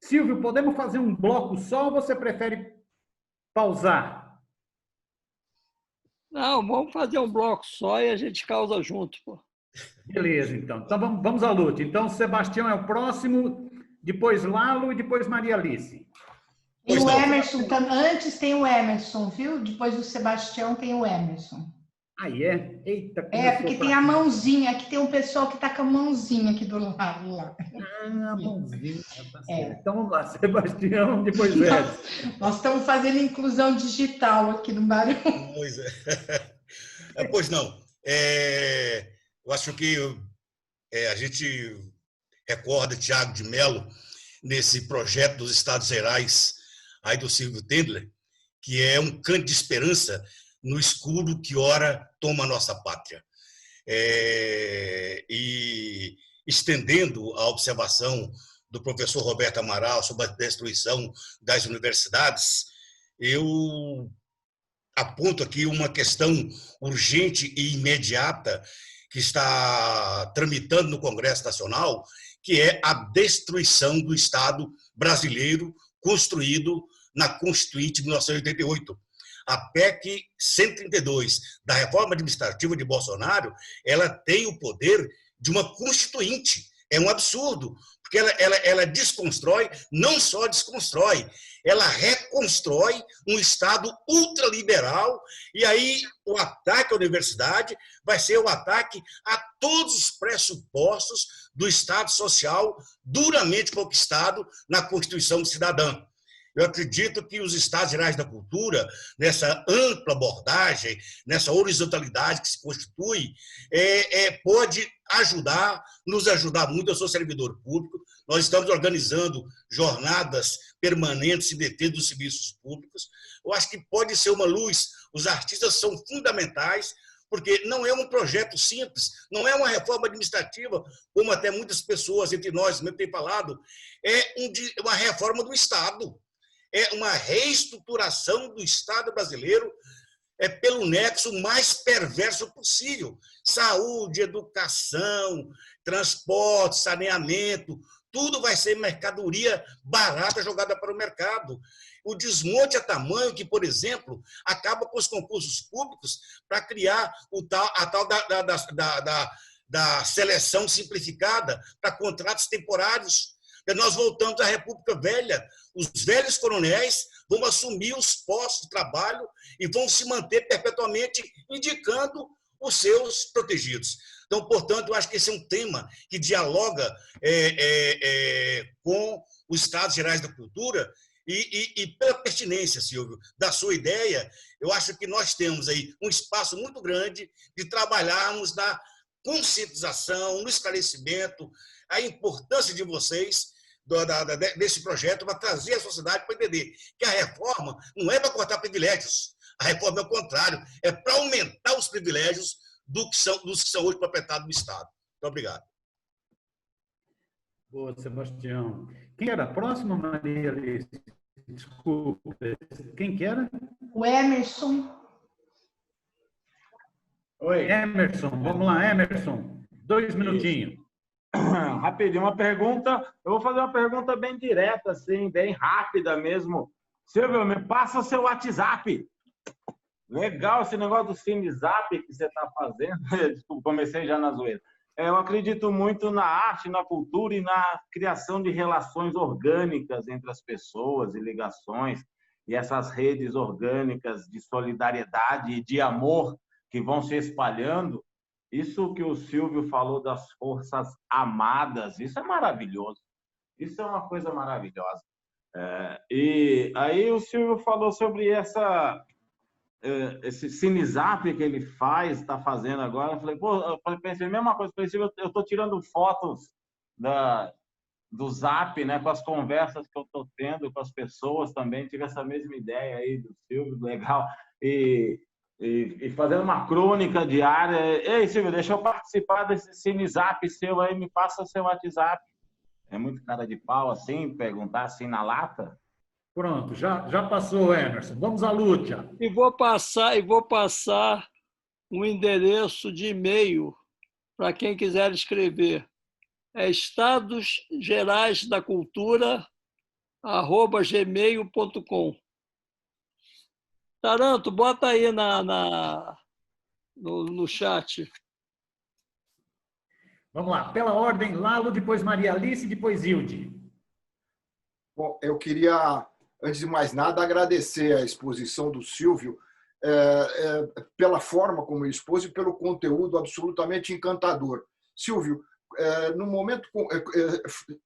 Silvio, podemos fazer um bloco só ou você prefere pausar? Não, vamos fazer um bloco só e a gente causa junto, pô. Beleza, então. Então vamos à luta. Então, Sebastião é o próximo, depois Lalo e depois Maria Alice. E o Emerson, antes tem o Emerson, viu? Depois do Sebastião tem o Emerson. Aí é? Eita, porque tem a mãozinha, aqui tem um pessoal que está com a mãozinha aqui do lado lá. Ah, a mãozinha, tá certo. Então vamos lá, Sebastião, depois Edson. Nós estamos fazendo inclusão digital aqui no Barão. Pois é. Pois não. Eu acho que a gente recorda Tiago de Mello nesse projeto dos Estados Gerais aí do Silvio Tendler, que é um canto de esperança no escuro que ora toma a nossa pátria. E estendendo a observação do professor Roberto Amaral sobre a destruição das universidades, eu aponto aqui uma questão urgente e imediata que está tramitando no Congresso Nacional, que é a destruição do Estado brasileiro construído na Constituinte de 1988. A PEC 132 da reforma administrativa de Bolsonaro, ela tem o poder de uma constituinte. É um absurdo, porque ela desconstrói, não só desconstrói, ela reconstrói um Estado ultraliberal, e aí o ataque à universidade vai ser o ataque a todos os pressupostos do Estado social duramente conquistado na Constituição Cidadã. Eu acredito que os Estados Gerais da Cultura, nessa ampla abordagem, nessa horizontalidade que se constitui, pode nos ajudar muito. Eu sou servidor público, nós estamos organizando jornadas permanentes em defesa dos serviços públicos. Eu acho que pode ser uma luz, os artistas são fundamentais, porque não é um projeto simples, não é uma reforma administrativa, como até muitas pessoas entre nós mesmo têm falado, é uma reforma do Estado. É uma reestruturação do Estado brasileiro pelo nexo mais perverso possível. Saúde, educação, transporte, saneamento, tudo vai ser mercadoria barata jogada para o mercado. O desmonte é tamanho que, por exemplo, acaba com os concursos públicos para criar a tal da seleção simplificada para contratos temporários. Nós voltamos à República Velha. Os velhos coronéis vão assumir os postos de trabalho e vão se manter perpetuamente indicando os seus protegidos. Então, portanto, eu acho que esse é um tema que dialoga com os Estados Gerais da Cultura e pela pertinência, Silvio, da sua ideia, eu acho que nós temos aí um espaço muito grande de trabalharmos na conscientização, no esclarecimento, a importância de vocês desse projeto para trazer a sociedade para entender que a reforma não é para cortar privilégios, a reforma é o contrário, é para aumentar os privilégios dos que são hoje proprietários do Estado. Muito obrigado. Boa, Sebastião. Quem era a próxima, Maria Alice? Desculpa. Quem que era? O Emerson. Oi. Emerson, vamos lá, Emerson. 2 minutinhos. Rapidinho, uma pergunta. Eu vou fazer uma pergunta bem direta, assim, bem rápida mesmo. Silvio, me passa seu WhatsApp. Legal esse negócio do CineZap que você está fazendo. Desculpa, comecei já na zoeira. Eu acredito muito na arte, na cultura e na criação de relações orgânicas entre as pessoas e ligações. E essas redes orgânicas de solidariedade e de amor que vão se espalhando. Isso que o Silvio falou das forças amadas, isso é maravilhoso. Isso é uma coisa maravilhosa. E aí o Silvio falou sobre esse CineZap que ele está fazendo agora. Eu falei, pensei a mesma coisa. Falei, Silvio, eu estou tirando fotos do Zap, né, com as conversas que eu estou tendo com as pessoas também. Tive essa mesma ideia aí do Silvio, legal. E fazendo uma crônica diária. Ei, Silvio, deixa eu participar desse CineZap seu aí, me passa o seu WhatsApp. É muito cara de pau, assim, perguntar assim na lata? Pronto, já passou, Emerson. Vamos à luta. E vou passar um endereço de e-mail para quem quiser escrever. É estadosgeraisdacultura@gmail.com. Taranto, bota aí no chat. Vamos lá, pela ordem, Lalo, depois Maria Alice, depois Hilde. Bom, eu queria, antes de mais nada, agradecer a exposição do Silvio pela forma como ele expôs e pelo conteúdo absolutamente encantador. Silvio, no momento,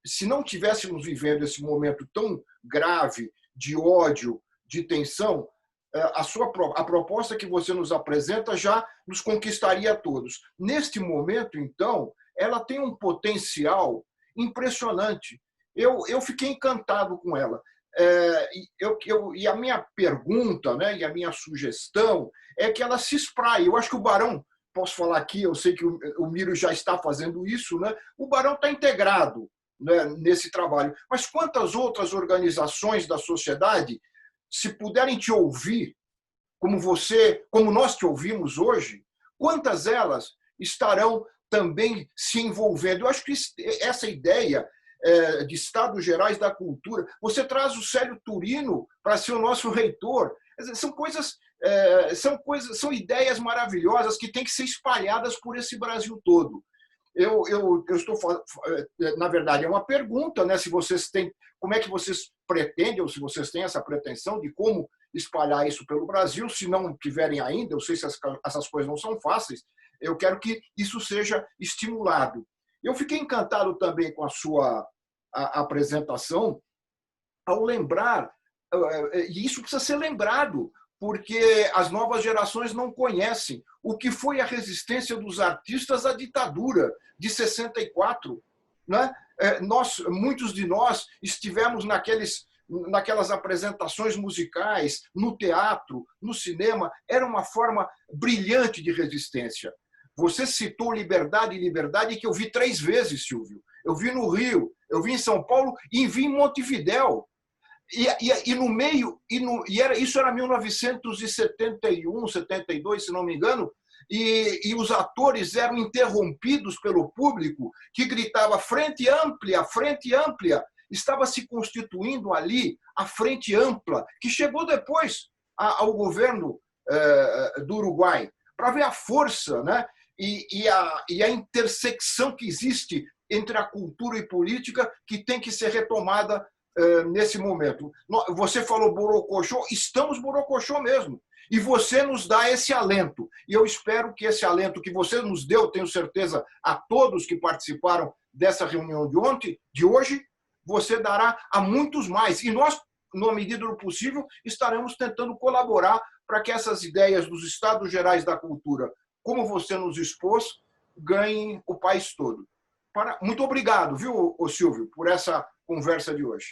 se não tivéssemos vivendo esse momento tão grave de ódio, de tensão, a proposta que você nos apresenta já nos conquistaria a todos. Neste momento, então, ela tem um potencial impressionante. Eu fiquei encantado com ela. E a minha pergunta, né, e a minha sugestão é que ela se espraie. Eu acho que o Barão, posso falar aqui, eu sei que o Miro já está fazendo isso, né? O Barão está integrado, né, nesse trabalho. Mas quantas outras organizações da sociedade, se puderem te ouvir, como nós te ouvimos hoje, quantas elas estarão também se envolvendo? Eu acho que essa ideia de Estados Gerais da Cultura, você traz o Célio Turino para ser o nosso reitor. São ideias maravilhosas que têm que ser espalhadas por esse Brasil todo. Eu estou, na verdade, é uma pergunta, né? Se vocês têm, como é que vocês pretendem, ou se vocês têm essa pretensão de como espalhar isso pelo Brasil, se não tiverem ainda, eu sei se essas coisas não são fáceis, eu quero que isso seja estimulado. Eu fiquei encantado também com a sua apresentação, ao lembrar, e isso precisa ser lembrado, porque as novas gerações não conhecem o que foi a resistência dos artistas à ditadura de 64. Né? Muitos de nós estivemos naquelas apresentações musicais, no teatro, no cinema, era uma forma brilhante de resistência. Você citou Liberdade, que eu vi 3 vezes, Silvio. Eu vi no Rio, eu vi em São Paulo e vi em Montevidéu. E no meio, isso era 1971, 72, se não me engano, e os atores eram interrompidos pelo público que gritava frente ampla, frente ampla. Estava se constituindo ali a frente ampla, que chegou depois ao governo do Uruguai, para ver a força, né? E a intersecção que existe entre a cultura e política, que tem que ser retomada nesse momento. Você falou borocochô, estamos borocochô mesmo. E você nos dá esse alento. E eu espero que esse alento que você nos deu, tenho certeza, a todos que participaram dessa reunião de hoje, você dará a muitos mais. E nós, na medida do possível, estaremos tentando colaborar para que essas ideias dos Estados Gerais da Cultura, como você nos expôs, ganhem o país todo. Muito obrigado, viu, Silvio, por essa conversa de hoje.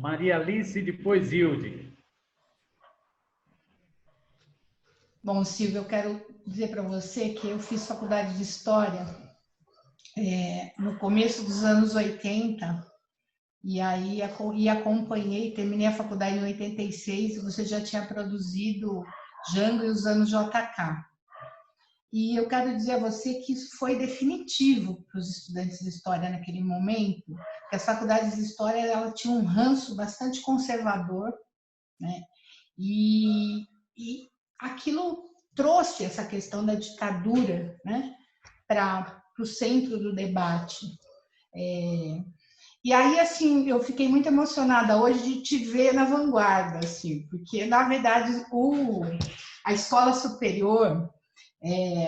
Maria Alice, depois Hilde. Bom, Silvio, eu quero dizer para você que eu fiz faculdade de História no começo dos anos 80, e aí acompanhei, terminei a faculdade em 86, e você já tinha produzido Django e os anos JK. E eu quero dizer a você que isso foi definitivo para os estudantes de História naquele momento, que as faculdades de História ela tinha um ranço bastante conservador, né? E aquilo trouxe essa questão da ditadura, né, para o centro do debate. E aí, assim, eu fiquei muito emocionada hoje de te ver na vanguarda, assim, porque, na verdade, a Escola Superior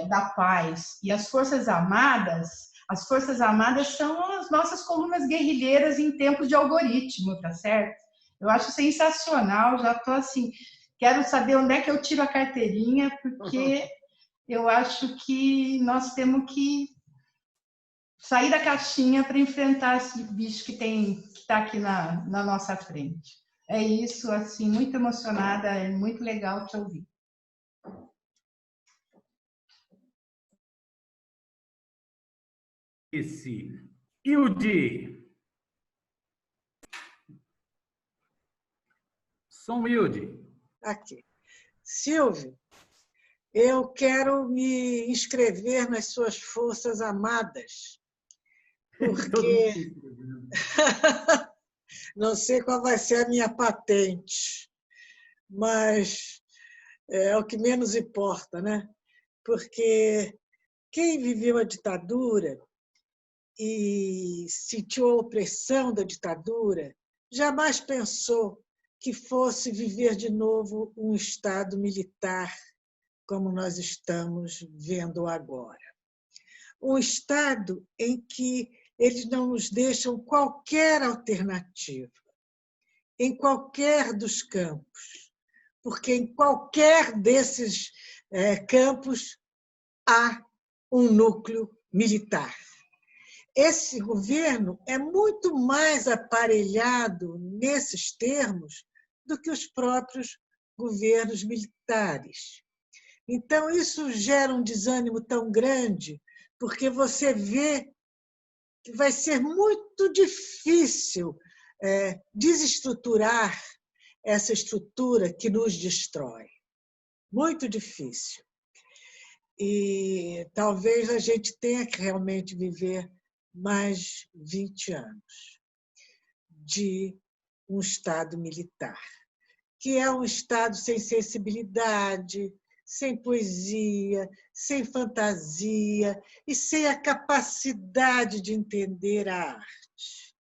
da Paz e as Forças Armadas são as nossas colunas guerrilheiras em tempos de algoritmo, tá certo? Eu acho sensacional, já estou assim, quero saber onde é que eu tiro a carteirinha, porque eu acho que nós temos que sair da caixinha para enfrentar esse bicho que está aqui na nossa frente. É isso, assim, muito emocionada, é muito legal te ouvir. Esse. Hilde. Som Hilde. Aqui. Silvio, eu quero me inscrever nas suas forças amadas, porque não sei qual vai ser a minha patente, mas é o que menos importa, né? Porque quem viveu a ditadura e sentiu a opressão da ditadura jamais pensou que fosse viver de novo um Estado militar como nós estamos vendo agora. Um Estado em que eles não nos deixam qualquer alternativa, em qualquer dos campos, porque em qualquer desses campos há um núcleo militar. Esse governo é muito mais aparelhado nesses termos do que os próprios governos militares. Então, isso gera um desânimo tão grande, porque você vê que vai ser muito difícil desestruturar essa estrutura que nos destrói. Muito difícil. E talvez a gente tenha que realmente viver mais 20 anos de um Estado militar, que é um Estado sem sensibilidade, sem poesia, sem fantasia e sem a capacidade de entender a arte.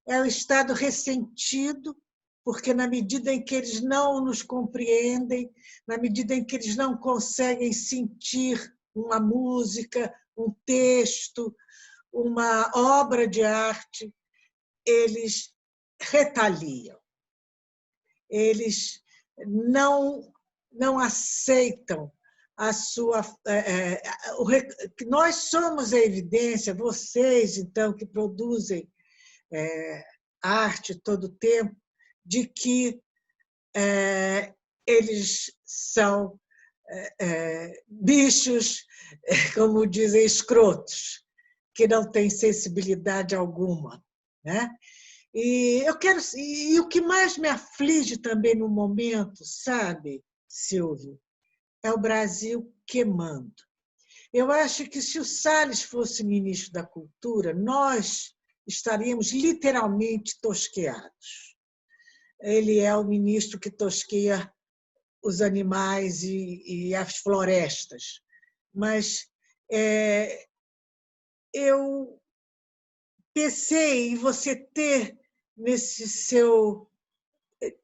É um Estado ressentido, porque na medida em que eles não nos compreendem, na medida em que eles não conseguem sentir uma música, um texto, uma obra de arte, eles retaliam. Eles não aceitam a sua... Nós somos a evidência, vocês, então, que produzem arte todo o tempo, de que eles são bichos, como dizem, escrotos, que não têm sensibilidade alguma, né? E o que mais me aflige também no momento, sabe, Silvio, é o Brasil queimando. Eu acho que se o Salles fosse ministro da Cultura, nós estaríamos literalmente tosqueados. Ele é o ministro que tosqueia os animais e as florestas. Mas eu pensei em você ter, nesse seu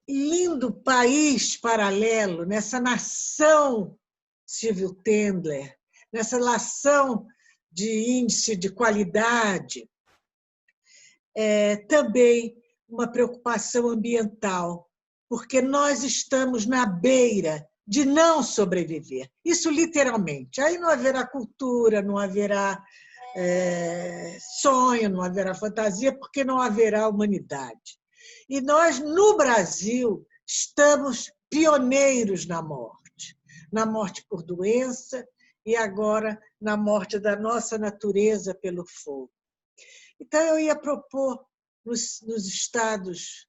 lindo país paralelo, nessa nação Silvio Tendler, nessa nação de índice de qualidade, também uma preocupação ambiental, porque nós estamos na beira de não sobreviver. Isso literalmente. Aí não haverá cultura, não haverá sonho, não haverá fantasia, porque não haverá humanidade. E nós, no Brasil, estamos pioneiros na morte por doença e agora na morte da nossa natureza pelo fogo. Então, eu ia propor nos estados,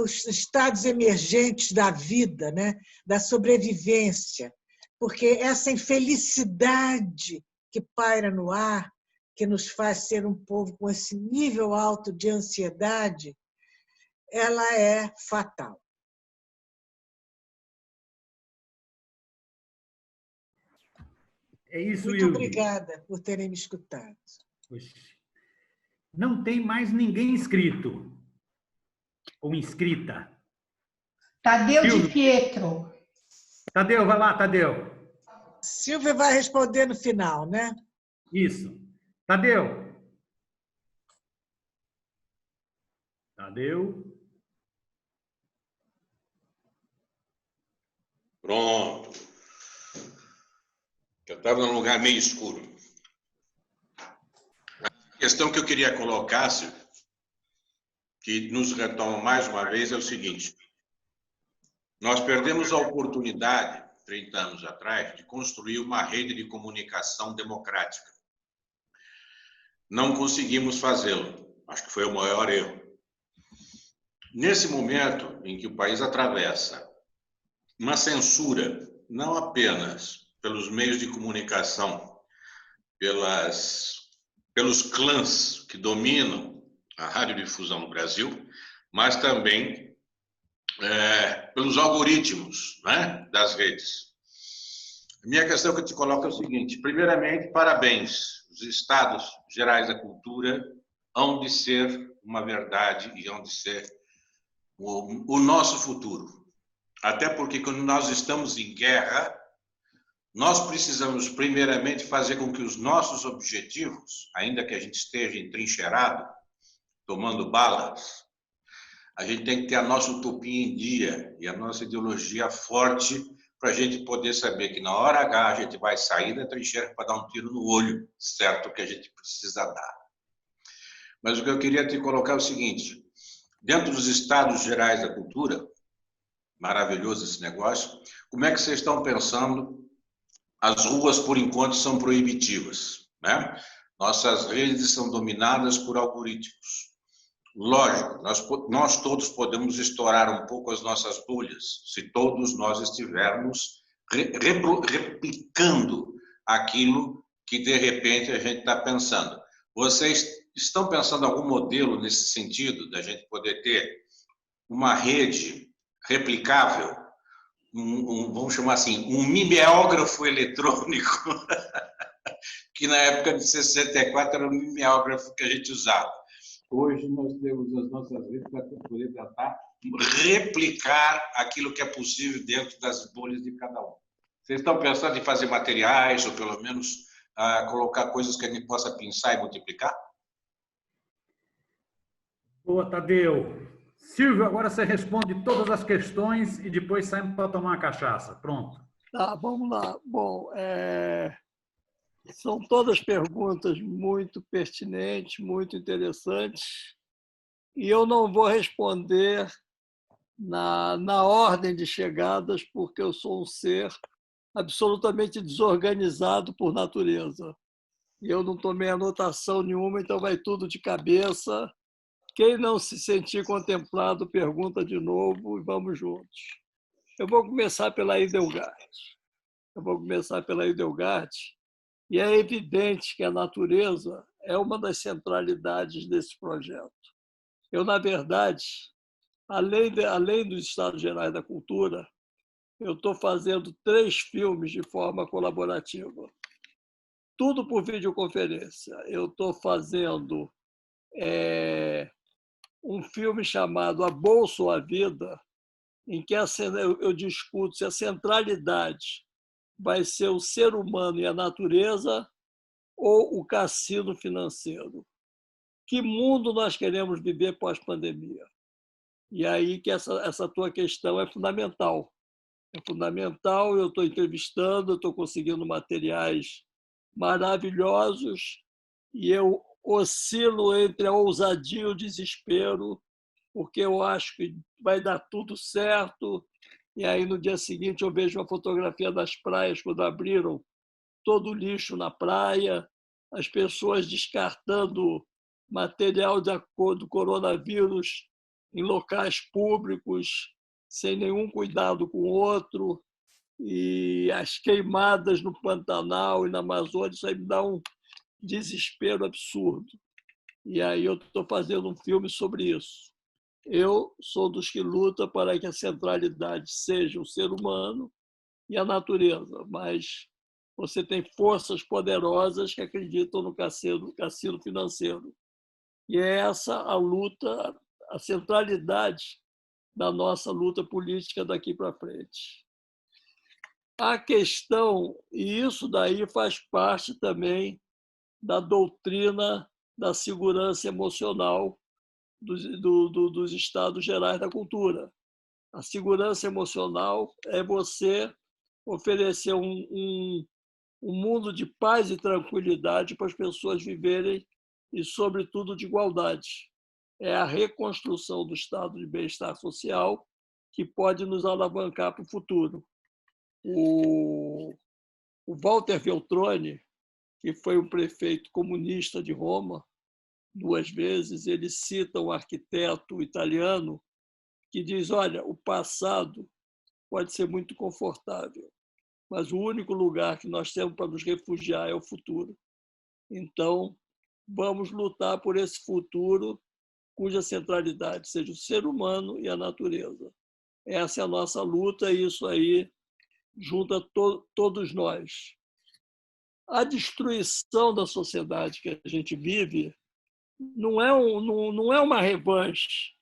os estados emergentes da vida, né? Da sobrevivência, porque essa infelicidade que paira no ar, que nos faz ser um povo com esse nível alto de ansiedade, ela é fatal. É isso, Muito Hilde. obrigada por terem me escutado. Não tem mais ninguém inscrito ou inscrita. Tadeu de Pietro. Tadeu, vai lá, Tadeu. Silvia vai responder no final, né? Isso. Tadeu. Tadeu. Pronto. Eu estava num lugar meio escuro. A questão que eu queria colocar, Silvio, que nos retoma mais uma vez, é o seguinte. Nós perdemos a oportunidade, 30 anos atrás, de construir uma rede de comunicação democrática. não conseguimos fazê-lo. Acho que foi o maior erro. Nesse momento em que o país atravessa uma censura, não apenas pelos meios de comunicação, pelos clãs que dominam a radiodifusão no Brasil, mas também pelos algoritmos, né, das redes. A minha questão que eu te coloco é o seguinte: primeiramente, parabéns. Os Estados Gerais da Cultura hão de ser uma verdade e hão de ser o nosso futuro. Até porque, quando nós estamos em guerra, nós precisamos, primeiramente, fazer com que os nossos objetivos, ainda que a gente esteja entrincheirado, tomando balas, a gente tem que ter a nossa utopia em dia e a nossa ideologia forte para a gente poder saber que, na hora H, a gente vai sair da trincheira para dar um tiro no olho, certo? Que a gente precisa dar. Mas o que eu queria te colocar é o seguinte: dentro dos Estados Gerais da Cultura, maravilhoso esse negócio, como é que vocês estão pensando? As ruas, por enquanto, são proibitivas, né? Nossas redes são dominadas por algoritmos. Lógico, nós todos podemos estourar um pouco as nossas bolhas, se todos nós estivermos replicando aquilo que, de repente, a gente está pensando. Vocês estão pensando em algum modelo nesse sentido, da gente poder ter uma rede replicável, vamos chamar assim, um mimeógrafo eletrônico, que na época de 64 era o mimeógrafo que a gente usava. Hoje nós temos as nossas redes para poder tentar replicar aquilo que é possível dentro das bolhas de cada um. Vocês estão pensando em fazer materiais, ou pelo menos colocar coisas que a gente possa pensar e multiplicar? Boa, Tadeu. Silvio, agora você responde todas as questões e depois saímos para tomar uma cachaça. Pronto. Tá, vamos lá. Bom, são todas perguntas muito pertinentes, muito interessantes, e eu não vou responder na ordem de chegadas, porque eu sou um ser absolutamente desorganizado por natureza. E eu não tomei anotação nenhuma, então vai tudo de cabeça. Quem não se sentir contemplado, pergunta de novo e vamos juntos. Eu vou começar pela Idelgard. E é evidente que a natureza é uma das centralidades desse projeto. Eu, na verdade, além dos Estados Gerais da Cultura, eu estou fazendo 3 filmes de forma colaborativa. Tudo por videoconferência. Eu estou fazendo um filme chamado A Bolsa ou a Vida, em que eu discuto se a centralidade vai ser o ser humano e a natureza ou o cassino financeiro. Que mundo nós queremos viver pós-pandemia? E aí que essa tua questão é fundamental. Eu estou entrevistando, eu estou conseguindo materiais maravilhosos e eu oscilo entre a ousadia e o desespero, porque eu acho que vai dar tudo certo. E aí, no dia seguinte, eu vejo uma fotografia das praias, quando abriram todo o lixo na praia, as pessoas descartando material do coronavírus em locais públicos, sem nenhum cuidado com o outro, e as queimadas no Pantanal e na Amazônia, isso aí me dá um desespero absurdo. E aí eu estou fazendo um filme sobre isso. Eu sou dos que luta para que a centralidade seja o ser humano e a natureza, mas você tem forças poderosas que acreditam no cassino financeiro. E é essa a luta, a centralidade da nossa luta política daqui para frente. A questão, e isso daí faz parte também da doutrina da segurança emocional dos Estados Gerais da Cultura. A segurança emocional é você oferecer um mundo de paz e tranquilidade para as pessoas viverem e, sobretudo, de igualdade. É a reconstrução do estado de bem-estar social que pode nos alavancar para o futuro. O Walter Veltroni, que foi um prefeito comunista de Roma, 2 vezes. Ele cita um arquiteto italiano que diz: olha, o passado pode ser muito confortável, mas o único lugar que nós temos para nos refugiar é o futuro. Então, vamos lutar por esse futuro cuja centralidade seja o ser humano e a natureza. Essa é a nossa luta e isso aí junta todos nós. A destruição da sociedade que a gente vive não é uma revanche,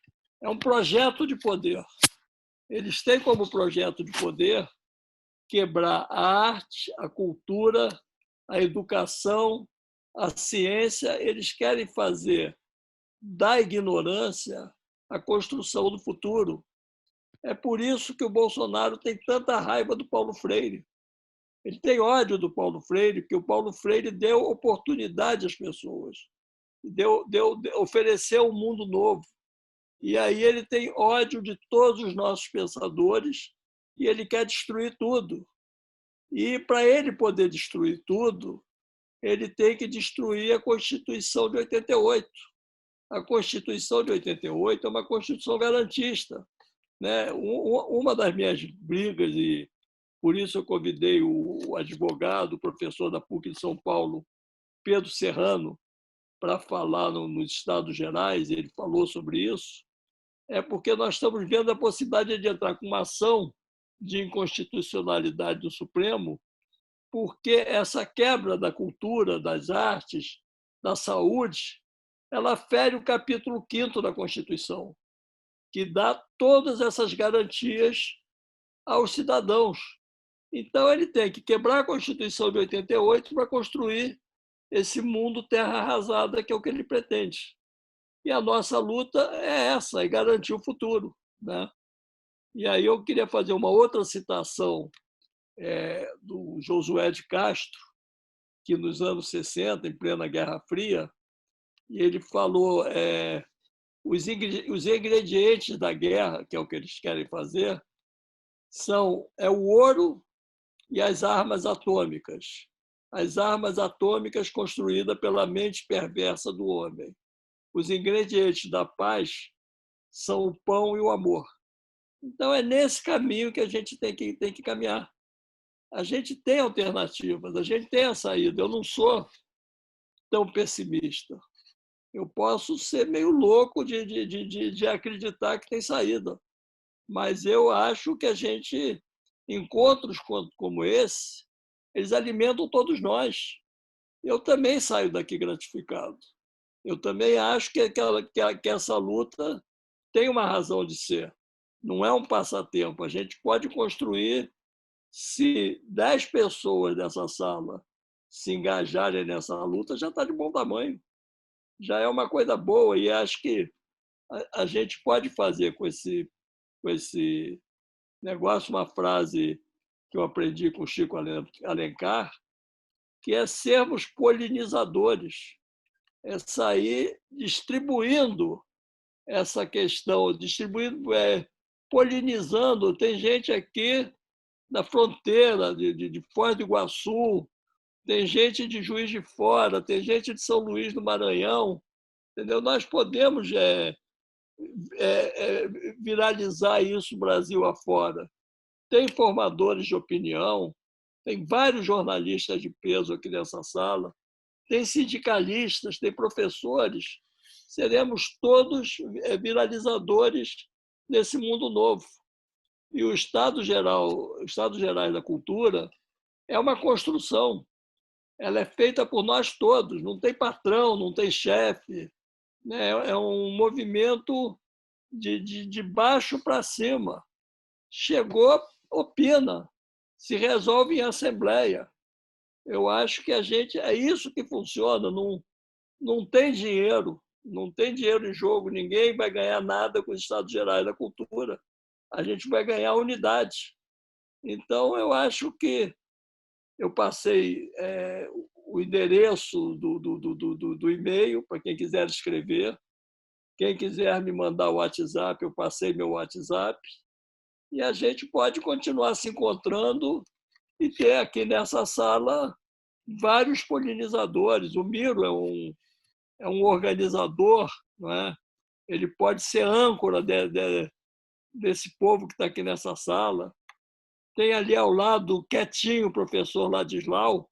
é um projeto de poder. Eles têm como projeto de poder quebrar a arte, a cultura, a educação, a ciência. Eles querem fazer da ignorância a construção do futuro. É por isso que o Bolsonaro tem tanta raiva do Paulo Freire. Ele tem ódio do Paulo Freire, porque o Paulo Freire deu oportunidade às pessoas, ofereceu um mundo novo. E aí ele tem ódio de todos os nossos pensadores e ele quer destruir tudo. E para ele poder destruir tudo, ele tem que destruir a Constituição de 88. A Constituição de 88 é uma Constituição garantista, né? Uma das minhas brigas, e por isso eu convidei o advogado, o professor da PUC de São Paulo, Pedro Serrano, para falar nos Estados Gerais, ele falou sobre isso, é porque nós estamos vendo a possibilidade de entrar com uma ação de inconstitucionalidade do Supremo, porque essa quebra da cultura, das artes, da saúde, ela fere o capítulo 5º da Constituição, que dá todas essas garantias aos cidadãos. Então, ele tem que quebrar a Constituição de 88 para construir esse mundo terra arrasada, que é o que ele pretende. E a nossa luta é essa, é garantir o futuro, né? E aí eu queria fazer uma outra citação do Josué de Castro, que nos anos 60, em plena Guerra Fria, e ele falou os ingredientes da guerra, que é o que eles querem fazer, é o ouro e as armas atômicas. As armas atômicas construídas pela mente perversa do homem. Os ingredientes da paz são o pão e o amor. Então, é nesse caminho que a gente tem que caminhar. A gente tem alternativas, a gente tem a saída. Eu não sou tão pessimista. Eu posso ser meio louco de acreditar que tem saída. Mas eu acho que encontros como esse, eles alimentam todos nós. Eu também saio daqui gratificado. Eu também acho que essa luta tem uma razão de ser. Não é um passatempo. A gente pode construir, se 10 pessoas dessa sala se engajarem nessa luta, já está de bom tamanho. Já é uma coisa boa e acho que a gente pode fazer com esse negócio uma frase que eu aprendi com o Chico Alencar, que é sermos polinizadores, é sair distribuindo essa questão, polinizando. Tem gente aqui na fronteira de Foz do Iguaçu, tem gente de Juiz de Fora, tem gente de São Luís do Maranhão, entendeu? Nós podemos viralizar isso Brasil afora. Tem formadores de opinião, tem vários jornalistas de peso aqui nessa sala, tem sindicalistas, tem professores. Seremos todos viralizadores nesse mundo novo. E o Estado Gerais da Cultura é uma construção. Ela é feita por nós todos, não tem patrão, não tem chefe, né? É um movimento de baixo para cima. Chegou, opina, se resolve em assembleia. Eu acho que é isso que funciona. Não tem dinheiro, não tem dinheiro em jogo, ninguém vai ganhar nada com os Estados Gerais da Cultura. A gente vai ganhar unidade. Então, eu acho que eu passei o endereço do e-mail para quem quiser escrever. Quem quiser me mandar o WhatsApp, eu passei meu WhatsApp. E a gente pode continuar se encontrando e ter aqui nessa sala vários polinizadores. O Miro é um organizador, não é? Ele pode ser âncora desse povo que está aqui nessa sala. Tem ali ao lado, quietinho, o professor Ladislau,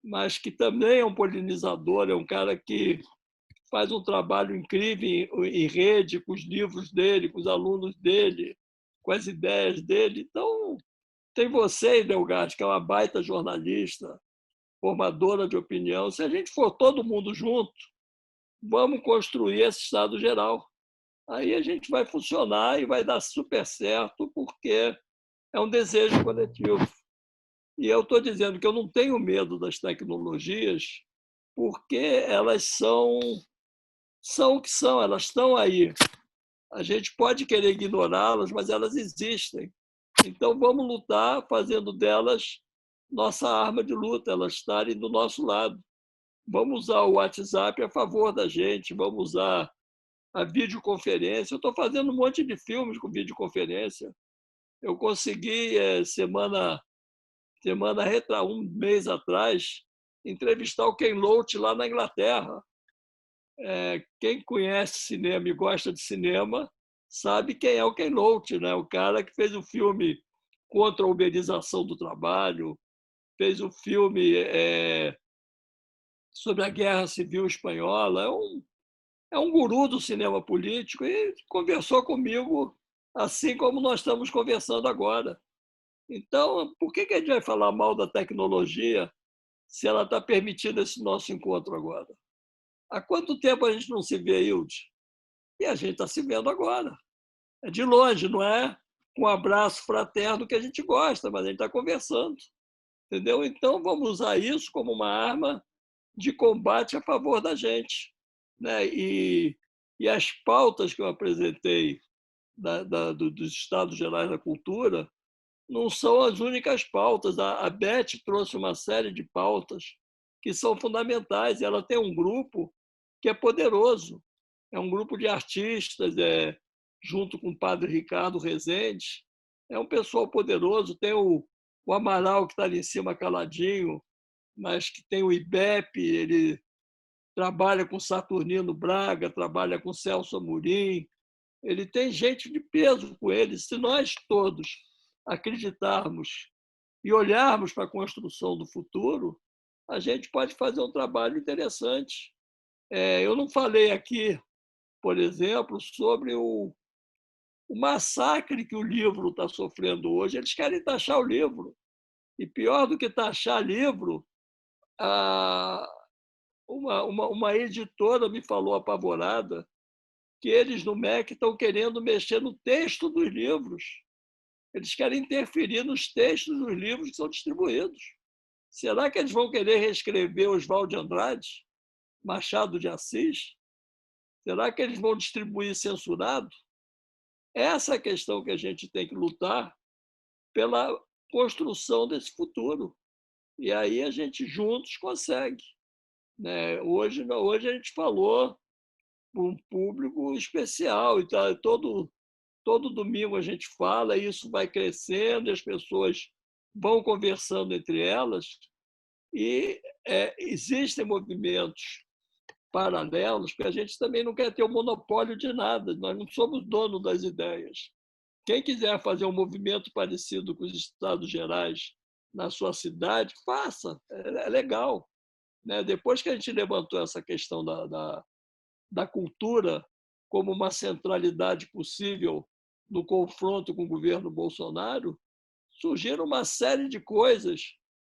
mas que também é um polinizador, é um cara que faz um trabalho incrível em rede, com os livros dele, com os alunos dele, com as ideias dele. Então, tem você, Delgado, que é uma baita jornalista, formadora de opinião. Se a gente for todo mundo junto, vamos construir esse Estado geral. Aí a gente vai funcionar e vai dar super certo, porque é um desejo coletivo. E eu estou dizendo que eu não tenho medo das tecnologias, porque elas são o que são, elas estão aí. A gente pode querer ignorá-las, mas elas existem. Então, vamos lutar fazendo delas nossa arma de luta, elas estarem do nosso lado. Vamos usar o WhatsApp a favor da gente, vamos usar a videoconferência. Eu estou fazendo um monte de filmes com videoconferência. Eu consegui, um mês atrás, entrevistar o Ken Loach lá na Inglaterra. Quem conhece cinema e gosta de cinema sabe quem é o Ken Loach, né? O cara que fez o filme contra a uberização do trabalho, fez o filme sobre a Guerra Civil Espanhola. É um guru do cinema político e conversou comigo assim como nós estamos conversando agora. Então, por que a gente vai falar mal da tecnologia se ela está permitindo esse nosso encontro agora? Há quanto tempo a gente não se vê, Hilde? E a gente está se vendo agora. É de longe, não é com um abraço fraterno que a gente gosta, mas a gente está conversando. Entendeu? Então, vamos usar isso como uma arma de combate a favor da gente. Né? E as pautas que eu apresentei dos Estados Gerais da Cultura não são as únicas pautas. A Beth trouxe uma série de pautas que são fundamentais. Ela tem um grupo que é poderoso. É um grupo de artistas, junto com o padre Ricardo Rezende. É um pessoal poderoso. Tem o Amaral, que está ali em cima caladinho, mas que tem o IBEP, ele trabalha com Saturnino Braga, trabalha com Celso Amorim. Ele tem gente de peso com ele. Se nós todos acreditarmos e olharmos para a construção do futuro, a gente pode fazer um trabalho interessante. Eu não falei aqui, por exemplo, sobre o massacre que o livro está sofrendo hoje. Eles querem taxar o livro. E pior do que taxar livro, uma editora me falou apavorada que eles no MEC estão querendo mexer no texto dos livros. Eles querem interferir nos textos dos livros que são distribuídos. Será que eles vão querer reescrever Oswald de Andrade, Machado de Assis? Será que eles vão distribuir censurado? Essa é a questão que a gente tem que lutar pela construção desse futuro. E aí a gente juntos consegue. Né? Hoje a gente falou para um público especial. Então, todo domingo a gente fala, e isso vai crescendo, e as pessoas vão conversando entre elas, e existem movimentos paralelos, porque a gente também não quer ter o monopólio de nada, nós não somos donos das ideias. Quem quiser fazer um movimento parecido com os Estados Gerais na sua cidade, faça, é legal. Né? Depois que a gente levantou essa questão da cultura como uma centralidade possível no confronto com o governo Bolsonaro, surgiram uma série de coisas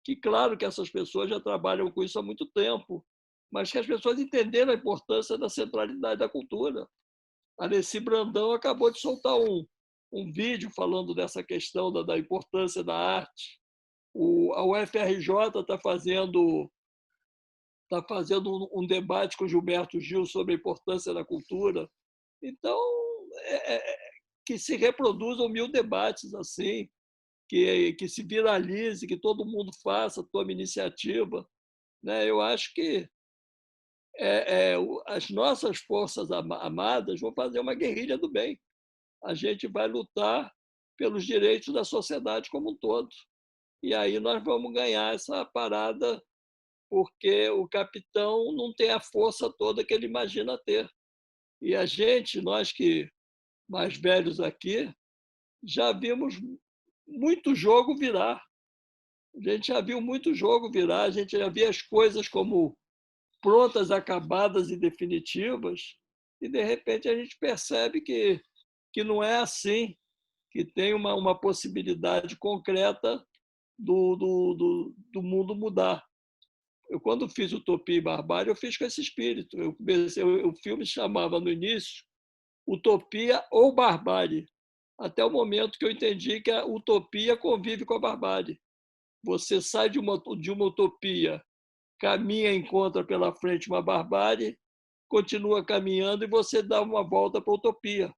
que, claro que essas pessoas já trabalham com isso há muito tempo, mas que as pessoas entenderam a importância da centralidade da cultura. A Alessi Brandão acabou de soltar um vídeo falando dessa questão da importância da arte. A UFRJ está fazendo um debate com Gilberto Gil sobre a importância da cultura. Então, que se reproduzam 1000 debates assim, que se viralize, que todo mundo faça, tome iniciativa. Né? Eu acho que as nossas forças amadas vão fazer uma guerrilha do bem. A gente vai lutar pelos direitos da sociedade como um todo. E aí nós vamos ganhar essa parada porque o capitão não tem a força toda que ele imagina ter. E a gente, nós que mais velhos aqui, já vimos muito jogo virar. A gente já viu muito jogo virar, a gente já via as coisas como prontas, acabadas e definitivas, e de repente a gente percebe que não é assim, que tem uma possibilidade concreta do mundo mudar. Eu, quando fiz Utopia e Barbárie, eu fiz com esse espírito. O filme chamava no início Utopia ou Barbárie, até o momento que eu entendi que a utopia convive com a barbárie. Você sai de uma utopia, caminha, encontra pela frente uma barbárie, continua caminhando e você dá uma volta para a utopia.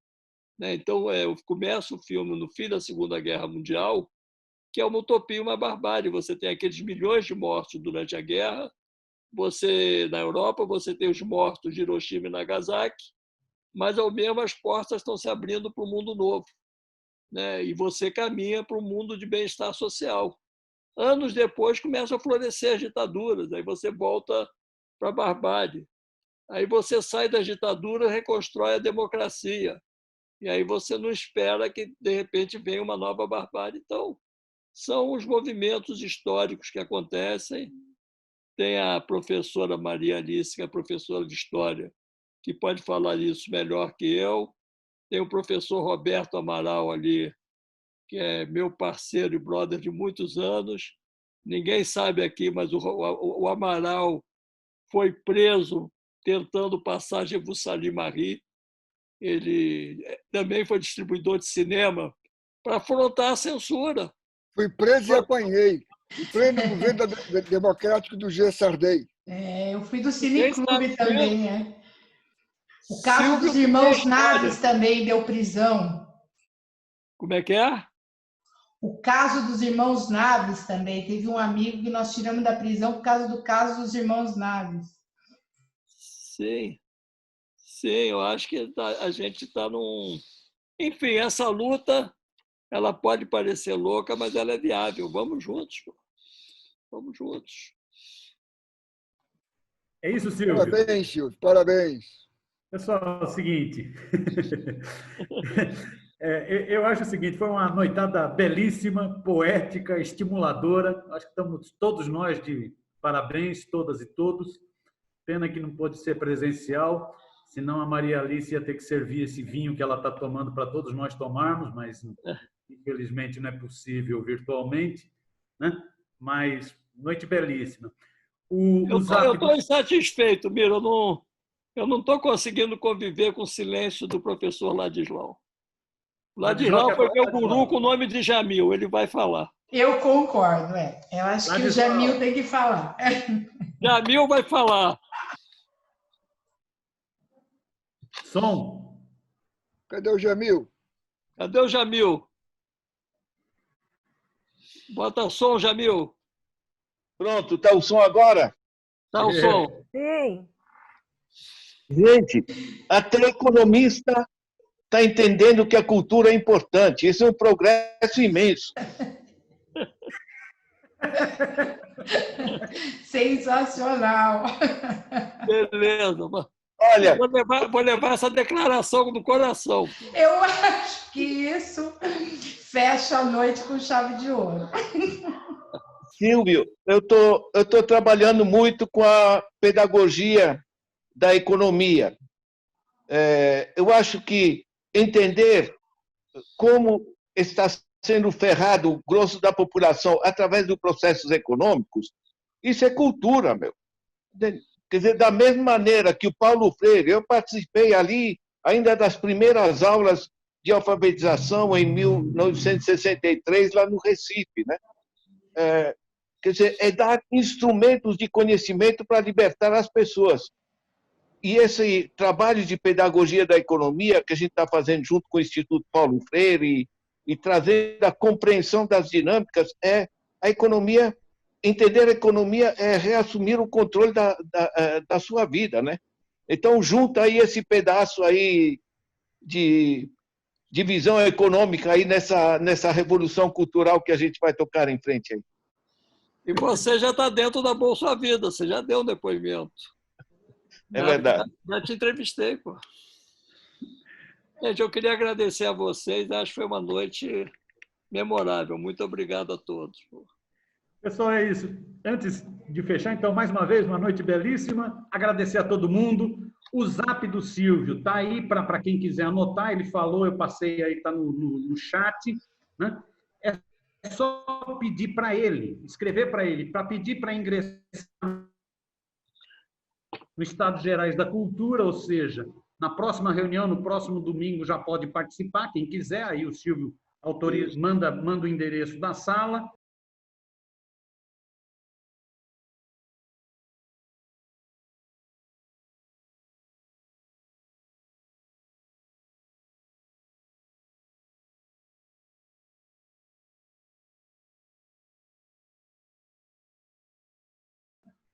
Então, eu começo o filme no fim da Segunda Guerra Mundial, que é uma utopia e uma barbárie. Você tem aqueles milhões de mortos durante a guerra, na Europa, você tem os mortos de Hiroshima e Nagasaki, mas, ao mesmo, as portas estão se abrindo para um mundo novo. E você caminha para um mundo de bem-estar social. Anos depois, começam a florescer as ditaduras, aí você volta para a barbárie. Aí você sai da ditadura e reconstrói a democracia. E aí você não espera que, de repente, venha uma nova barbárie. Então, são os movimentos históricos que acontecem. Tem a professora Maria Alice, que é professora de História, que pode falar isso melhor que eu. Tem o professor Roberto Amaral ali, que é meu parceiro e brother de muitos anos. Ninguém sabe aqui, mas o Amaral foi preso tentando passar Jebu Salim Marie. Ele também foi distribuidor de cinema para afrontar a censura. Fui preso e apanhei. Em pleno governo democrático do G. Sardei. Eu fui do Cineclube também, O caso dos irmãos Naves também deu prisão. Como é que é? O caso dos irmãos Naves também. Teve um amigo que nós tiramos da prisão por causa do caso dos irmãos Naves. Sim. Sim, eu acho que a gente está num... Enfim, essa luta, ela pode parecer louca, mas ela é viável. Vamos juntos. Vamos juntos. É isso, Silvio. Parabéns, Silvio. Parabéns. Pessoal, é o seguinte. Eu acho o seguinte, foi uma noitada belíssima, poética, estimuladora. Acho que estamos todos nós de parabéns, todas e todos. Pena que não pôde ser presencial, senão a Maria Alice ia ter que servir esse vinho que ela está tomando para todos nós tomarmos, mas infelizmente não é possível virtualmente, né? Mas noite belíssima. Eu estou insatisfeito, Miro. Eu não estou conseguindo conviver com o silêncio do professor Ladislau. Ladislau foi meu guru com o nome de Jamil. Ele vai falar. Eu concordo, Eu acho que o Jamil tem que falar. Jamil vai falar. Som. Cadê o Jamil? Cadê o Jamil? Bota som, Jamil. Pronto, está o som agora? Está o som. Sim. Gente, até economista está entendendo que a cultura é importante. Isso é um progresso imenso. Sensacional. Beleza. Olha, vou levar essa declaração do coração. Eu acho que isso fecha a noite com chave de ouro. Silvio, eu tô trabalhando muito com a pedagogia da economia. Eu acho que entender como está sendo ferrado o grosso da população através dos processos econômicos, isso é cultura, meu. Quer dizer, da mesma maneira que o Paulo Freire, eu participei ali ainda das primeiras aulas de alfabetização em 1963, lá no Recife, né? Quer dizer, é dar instrumentos de conhecimento para libertar as pessoas. E esse trabalho de pedagogia da economia que a gente está fazendo junto com o Instituto Paulo Freire e trazendo a compreensão das dinâmicas a economia. Entender a economia é reassumir o controle da sua vida, né? Então, junta aí esse pedaço aí de visão econômica aí nessa revolução cultural que a gente vai tocar em frente aí. E você já está dentro da Bolsa Vida, você já deu um depoimento. É verdade. Já te entrevistei, pô. Gente, eu queria agradecer a vocês, acho que foi uma noite memorável. Muito obrigado a todos. Pessoal, é isso. Antes de fechar, então, mais uma vez, uma noite belíssima. Agradecer a todo mundo. O zap do Silvio está aí para quem quiser anotar. Ele falou, eu passei aí, está no chat. Né? É só pedir para ele, escrever para ele, para pedir para ingressar no Estados Gerais da Cultura, ou seja, na próxima reunião, no próximo domingo, já pode participar, quem quiser. Aí o Silvio autoriza, manda o endereço da sala.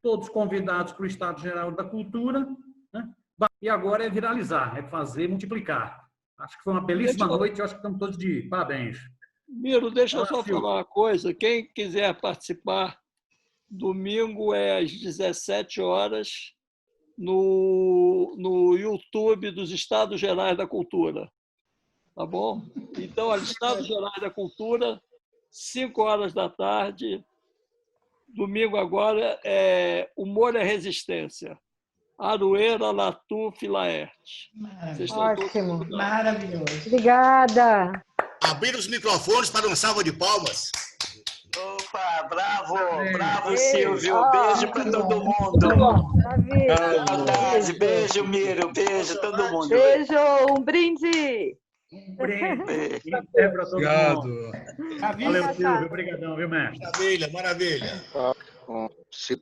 Todos convidados para o Estado Geral da Cultura, né? E agora é viralizar, é fazer, multiplicar. Acho que foi uma belíssima noite, eu acho que estamos todos de parabéns. Miro, deixa eu só falar uma coisa. Quem quiser participar, domingo é às 17 horas no YouTube dos Estados Gerais da Cultura. Tá bom? Então, os Estados Gerais da Cultura, 5 horas da tarde. Domingo agora é Humor é Resistência. Aroeira, Latuf, Laerte. Ótimo, maravilhoso. Obrigada. Abrir os microfones para uma salva de palmas. Opa, bravo, Silvio. Beijo para todo mundo. Saudade, beijo, Miro. Beijo, todo mundo. Beijo, um brinde. Obrigado. Valeu, Silvio. Obrigadão, viu, mestre? Maravilha, maravilha. Se